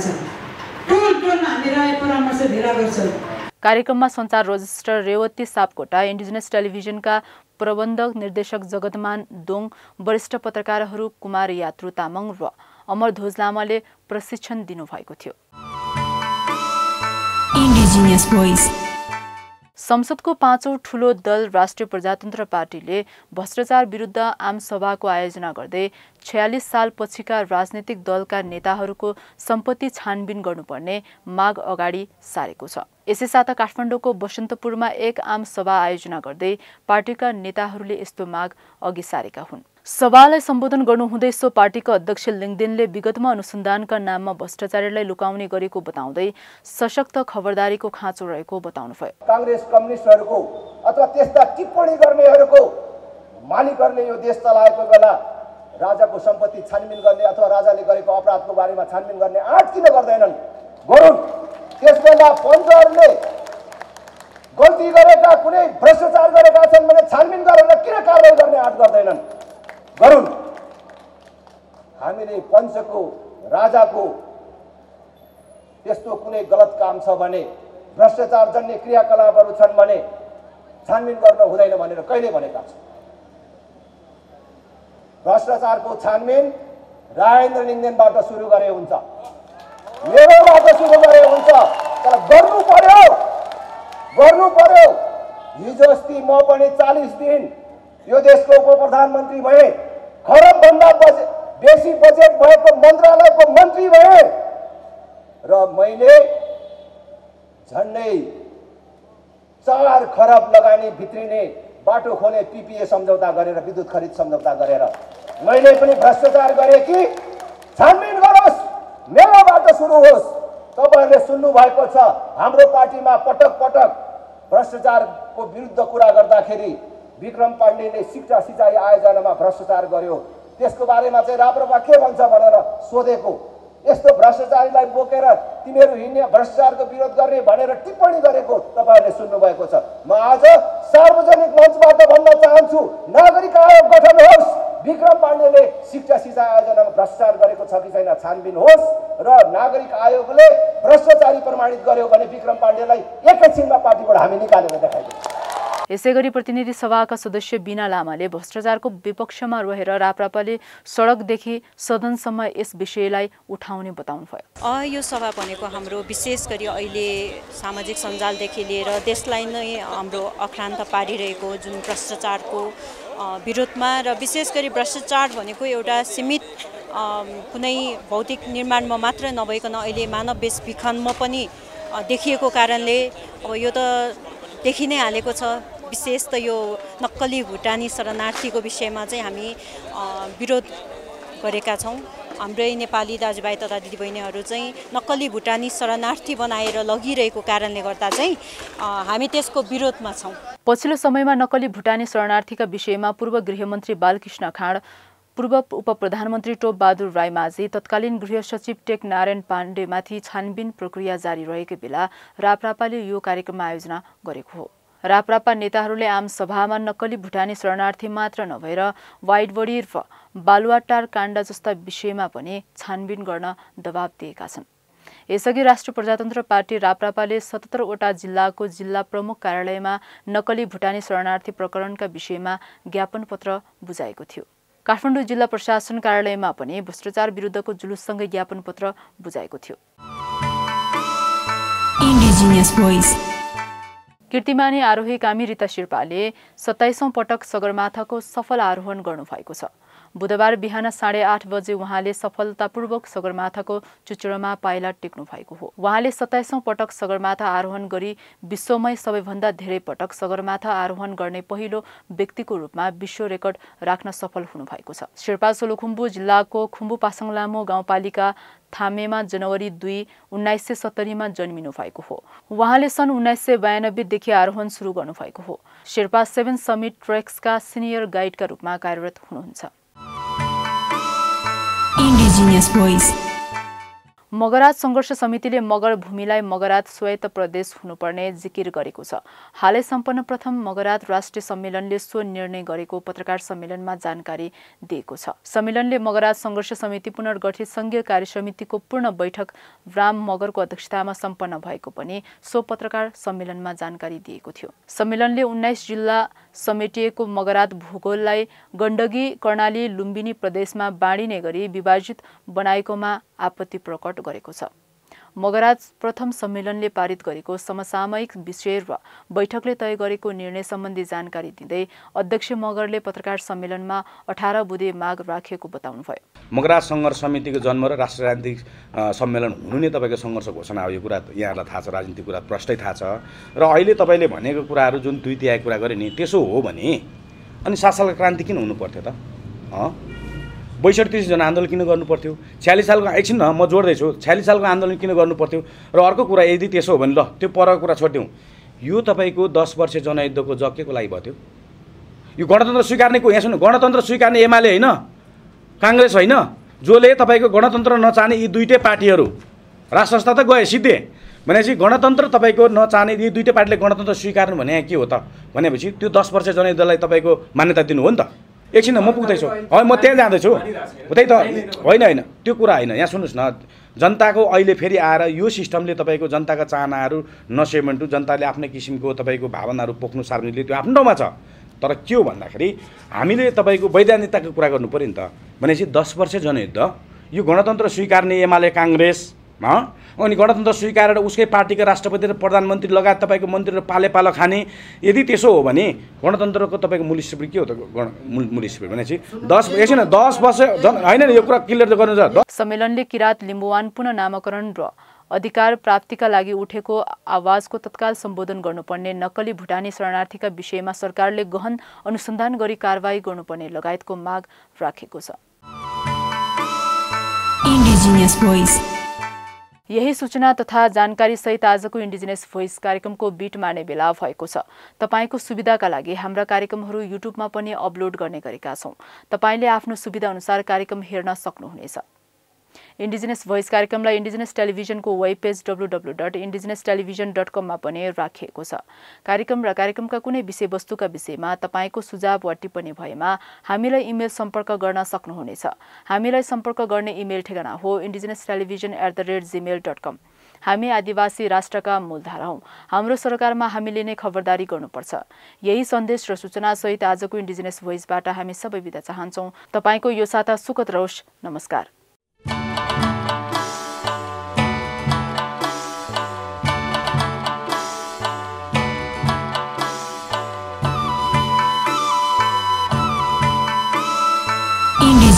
टोलमा हामी रहे परामर्श भेला गर्छौँ। कार्यक्रममा सञ्चार रजिस्ट्रार रेवती सापकोटा, इन्डिजिनस टेलिभिजनका प्रबन्धक निर्देशक जगतमान दोङ, वरिष्ठ पत्रकारहरू कुमार यात्रु तामाङ र अमर ध्वज लामाले प्रशिक्षण दिनुभएको थियो। Indigenous voice. संसदको 5औं ठूलो दल राष्ट्रिय प्रजातन्त्र पार्टीले भ्रष्टाचार विरुद्ध आमसभाको आयोजना गर्दै 46 साल पछिका राजनीतिक दलका नेताहरूको सम्पत्ति छानबिन गर्नुपर्ने माग अगाडि सारेको छ। यसै साता काठमाडौँको बसन्तपुरमा एक आम सभा आयोजना गर्दै पार्टीका नेताहरूले यस्तो माग अघि सारेका हुन्। सभालाई सम्बोधन गर्नुहुँदै सो पार्टीका अध्यक्ष लिङदेनले विगतमा अनुसन्धानका नाममा भ्रष्टाचारीलाई लुकाउने गरेको बताउँदै सशक्त खबरदारीको खाँचो रहेको बताउनुभयो। कांग्रेस कम्युनिस्टहरूको अथवा त्यस्ता टिप्पणी गर्नेहरूको मालिकहरूले यो देश चलाएको बेला राजाको सम्पत्ति छानबिन गर्ने अथवा राजाले गरेको अपराधको बारेमा छानबिन गर्ने आँट किन गर्दैनन्? गरून्। त्यसबेला पञ्चहरूले गल्ती गरेका, कुनै भ्रष्टाचार गरेका छन् भने छानबिन गरेर किन कारबाही गर्ने आँट गर्दैनन्? गरून्। हामीले पञ्चको, राजाको त्यस्तो कुनै गलत काम छ भने, भ्रष्टाचार जन्य क्रियाकलापहरू छन् भने छानबिन गर्न हुँदैन भनेर कहिले भनेका छौँ? भ्रष्टाचारको छानबिन राजेन्द्र लिङदेनबाट सुरु गरे हुन्छ, मेरोबाट सुरु गरे हुन्छ, तर गर्नु पर्यो। हिजो अस्ति म पनि 40 दिन यो देशको उप प्रधानमन्त्री भए, खरबभन्दा बेसी बजेट भएको मन्त्रालयको मन्त्री भए र मैले झन्डै 4 खरब लगानी भित्रिने बाटो खोले पीपीए सम्झौता गरेर, विद्युत खरिद सम्झौता गरेर मैले पनि भ्रष्टाचार गरेँ कि? छानबिन गरोस्, मेरोबाट सुरु होस्। तपाईहरुले सुन्नु भएको छ हाम्रो पार्टीमा पटक पटक भ्रष्टाचारको विरुद्ध कुरा गर्दाखेरि विक्रम पाण्डेले शिक्षा सिँचाइ आयोजनामा भ्रष्टाचार गर्यो, त्यसको बारेमा चाहिँ राप्रपा के भन्छ भनेर सोधेको। यस्तो भ्रष्टाचारीलाई बोकेर तिमीहरू हिँड्ने, भ्रष्टाचारको विरोध गर्ने भनेर टिप्पणी गरेको तपाईहरुले सुन्नु भएको छ। म आज सार्वजनिक मञ्चबाट भन्न चाहन्छु, नागरिक आयोग गठन होस्, विक्रम पाण्डेले शिक्षा सिँचाइ आयोजनामा भ्रष्टाचार गरेको छ कि छैन छानबिन होस् र नागरिक आयोगले भ्रष्टाचारी प्रमाणित गर्यो भने विक्रम पाण्डेलाई एकैछिनमा पार्टीबाट हामी निकालेर देखाइदिन्छौँ। यसैगरी प्रतिनिधि सभाका सदस्य बिना लामाले भ्रष्टाचारको विपक्षमा रहेर राप्रपाले सडकदेखि सदनसम्म यस विषयलाई उठाउने बताउनुभयो। यो सभा भनेको हाम्रो विशेष गरी अहिले सामाजिक सञ्जालदेखि लिएर देशलाई नै हाम्रो अक्रान्त पारिरहेको जुन भ्रष्टाचारको विरोधमा र विशेष गरी भ्रष्टाचार भनेको एउटा सीमित कुनै भौतिक निर्माणमा मात्र नभइकन अहिले मानव बेचबिखनमा पनि देखिएको कारणले अब यो त देखि नै हालेको छ। विशेष त यो नक्कली भुटानी शरणार्थीको विषयमा चाहिँ हामी विरोध गरेका छौँ। हाम्रै नेपाली दाजुभाइ तथा दिदीबहिनीहरू चाहिँ नक्कली भुटानी शरणार्थी बनाएर लगिरहेको कारणले गर्दा चाहिँ हामी त्यसको विरोधमा छौँ। पछिल्लो समयमा नक्कली भुटानी शरणार्थीका विषयमा पूर्व गृहमन्त्री बालकृष्ण खाँड, पूर्व उपप्रधानमन्त्री टोपबहादुर राईमाझी, तत्कालीन गृह सचिव टेक नारायण पाण्डेमाथि छानबिन प्रक्रिया जारी रहेको बेला राप्रपाले यो कार्यक्रम आयोजना गरेको हो। राप्रपा नेताहरूले आम सभामा नक्कली भुटानी शरणार्थी मात्र नभएर वाइडबडी र बालुवाटार काण्ड जस्ता विषयमा पनि छानबिन गर्न दबाब दिएका छन्। यसअघि राष्ट्रिय प्रजातन्त्र पार्टी राप्रपाले 77 वटा जिल्लाको जिल्ला प्रमुख कार्यालयमा नक्कली भुटानी शरणार्थी प्रकरणका विषयमा ज्ञापन पत्र बुझाएको थियो। काठमाडौँ जिल्ला प्रशासन कार्यालयमा पनि भ्रष्टाचार विरुद्धको जुलुससँगै ज्ञापन पत्र बुझाएको थियो। कीर्तिमानी आरोही कामी रीता शेर्पाले 27औं पटक सगरमाथाको सफल आरोहण गर्नुभएको छ। बुधबार बिहान 8:30 बजे उहाँले सफलतापूर्वक सगरमाथाको चुचुरोमा पाइला टेक्नु भएको हो। उहाँले 27औं पटक सगरमाथा आरोहण गरी विश्वमै सबैभन्दा धेरै पटक सगरमाथा आरोहण गर्ने पहिलो व्यक्तिको रूपमा विश्व रेकर्ड राख्न सफल हुनुभएको छ। शेर्पा सोलुखुम्बु जिल्लाको खुम्बु पासाङ लामो गाउँपालिका थामेमा जनवरी 2, 1970 मा जन्मिनु भएको हो। उहाँले सन् 1992 देखि आरोहण सुरु गर्नुभएको हो। शेर्पा 7 समिट ट्रेक्सका सिनियर गाइडका रूपमा कार्यरत हुनुहुन्छ। मगराज सङ्घर्ष समितिले मगर भूमिलाई मगराज स्वायत्त प्रदेश हुनुपर्ने जिकिर गरेको छ। हालै सम्पन्न प्रथम मगराज राष्ट्रिय सम्मेलनले सो निर्णय गरेको पत्रकार सम्मेलनमा जानकारी दिएको छ। सम्मेलनले मगराज सङ्घर्ष समिति पुनर्गठित संघीय कार्य समितिको पूर्ण बैठक राम मगरको अध्यक्षतामा सम्पन्न भएको पनि सो पत्रकार सम्मेलनमा जानकारी दिएको थियो। सम्मेलनले 19 जिल्ला समेटिएको मगराज भूगोललाई गण्डकी, कर्णाली, लुम्बिनी प्रदेशमा बाँडिने गरी विभाजित बनाएकोमा आपत्ति प्रकट गरेको छ। मगराज प्रथम सम्मेलनले पारित गरेको समसामयिक विषय र बैठकले तय गरेको निर्णय सम्बन्धी जानकारी दिँदै अध्यक्ष मगरले पत्रकार सम्मेलनमा 18 बुँदे माग राखेको बताउनुभयो। मगराज सङ्घर्ष समितिको जन्म र राष्ट्रिय राजनीतिक सम्मेलन हुनु नै तपाईँको सङ्घर्ष घोषणा हो। यो कुरा यहाँलाई थाहा छ, राजनीतिक कुरा प्रष्टै थाहा छ। र अहिले तपाईँले भनेको कुराहरू जुन 2 तिहाई कुरा गरे नि, त्यसो हो भने अनि 7 सालको क्रान्ति किन हुनु पर्थ्यो त? 62-63 जना आन्दोलन किन गर्नु पर्थ्यो? 46 सालको एकछिन न म जोड्दैछु, 46 सालको आन्दोलन किन गर्नु पर्थ्यो? र अर्को कुरा, यदि त्यसो हो भने ल त्यो परको कुरा छोड्यौँ, यो तपाईँको 10 वर्ष जनयुद्धको जग के को लागि भयो? यो गणतन्त्र स्वीकार्नेको, यहाँ सुन्नु, गणतन्त्र स्वीकार्ने एमाले होइन, काङ्ग्रेस होइन, जसले तपाईँको गणतन्त्र नचाहने यी दुईटै पार्टीहरू राष्ट्र संस्था त गए सिद्धे भनेपछि गणतन्त्र तपाईँको नचाहने यी दुईटै पार्टीले गणतन्त्र स्वीकार्नु भने के हो त? भनेपछि त्यो 10 वर्ष जनयुद्धलाई तपाईँको मान्यता दिनु हो नि त। एकछिन म पुग्दैछु, म त्यहाँ जाँदैछु, त्यही त होइन त्यो कुरा होइन। यहाँ सुन्नुहोस् न, जनताको अहिले फेरि आएर यो सिस्टमले तपाईँको जनताका चाहनाहरू नसेमेन्टु, जनताले आफ्नै किसिमको तपाईँको भावनाहरू पोख्नु सार्वजनिकले त्यो आफ्नो ठाउँमा छ। तर के हो भन्दाखेरि हामीले तपाईँको वैधानिकताको कुरा गर्नु पऱ्यो नि त। भनेपछि 10 वर्ष जनयुद्ध, यो गणतन्त्र स्वीकार्ने एमाले काङ्ग्रेस अनि गणतन्त्र स्वीकारेर उसकै पार्टीका राष्ट्रपति र प्रधानमन्त्री लगायत तपाईँको मन्त्रीहरू पालो खाने, यदि त्यसो हो भने गणतन्त्रको तपाईँको मूल्य स्वीकृति के हो त? मूल्य स्वीकृति भनेपछि 10 वर्ष होइन नि, यो कुरा क्लियर गर्नु छ। सम्मेलनले किरात लिम्बुवान पुनः नामाकरण र अधिकार प्राप्तिका लागि उठेको आवाजको तत्काल सम्बोधन गर्नुपर्ने, नक्कली भुटानी शरणार्थीका विषयमा सरकारले गहन अनुसन्धान गरी कारवाही गर्नुपर्ने लगायतको माग राखेको छ। यही सूचना तथा जानकारी सहित आजको इन्डिजिनियस भोइस कार्यक्रमको बीट मार्ने बेला भएको छ। तपाईको सुविधाका लागि हाम्रा कार्यक्रमहरू युट्युबमा पनि अपलोड गर्ने गरेका छौं। तपाईले आफ्नो सुविधा अनुसार कार्यक्रम हेर्न सक्नुहुनेछ। इन्डिजिनियस भोइस कार्यक्रमलाई इन्डिजिनियस टेलिभिजनको वेब पेज www.indigenous.television.com मा पनि राखिएको छ। कार्यक्रम र कार्यक्रमका कुनै विषयवस्तुका विषयमा तपाईको सुझाव वा टिप्पणी भएमा हामीलाई इमेल सम्पर्क गर्न सक्नुहुनेछ। हामीलाई सम्पर्क गर्ने इमेल ठेगाना हो indigenous-television@gmail.com। हामी आदिवासी राष्ट्रका मूलधारा हौं। हाम्रो सरकारमा हामीले नै खबरदारी गर्नुपर्छ। यही सन्देश र सूचना सहित आजको इन्डिजिनियस भोइसबाट हामी सबै बिदा चाहन्छौं। तपाईको यो साता सुखद रहोस्। नमस्कार।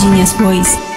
Indigenous Voice.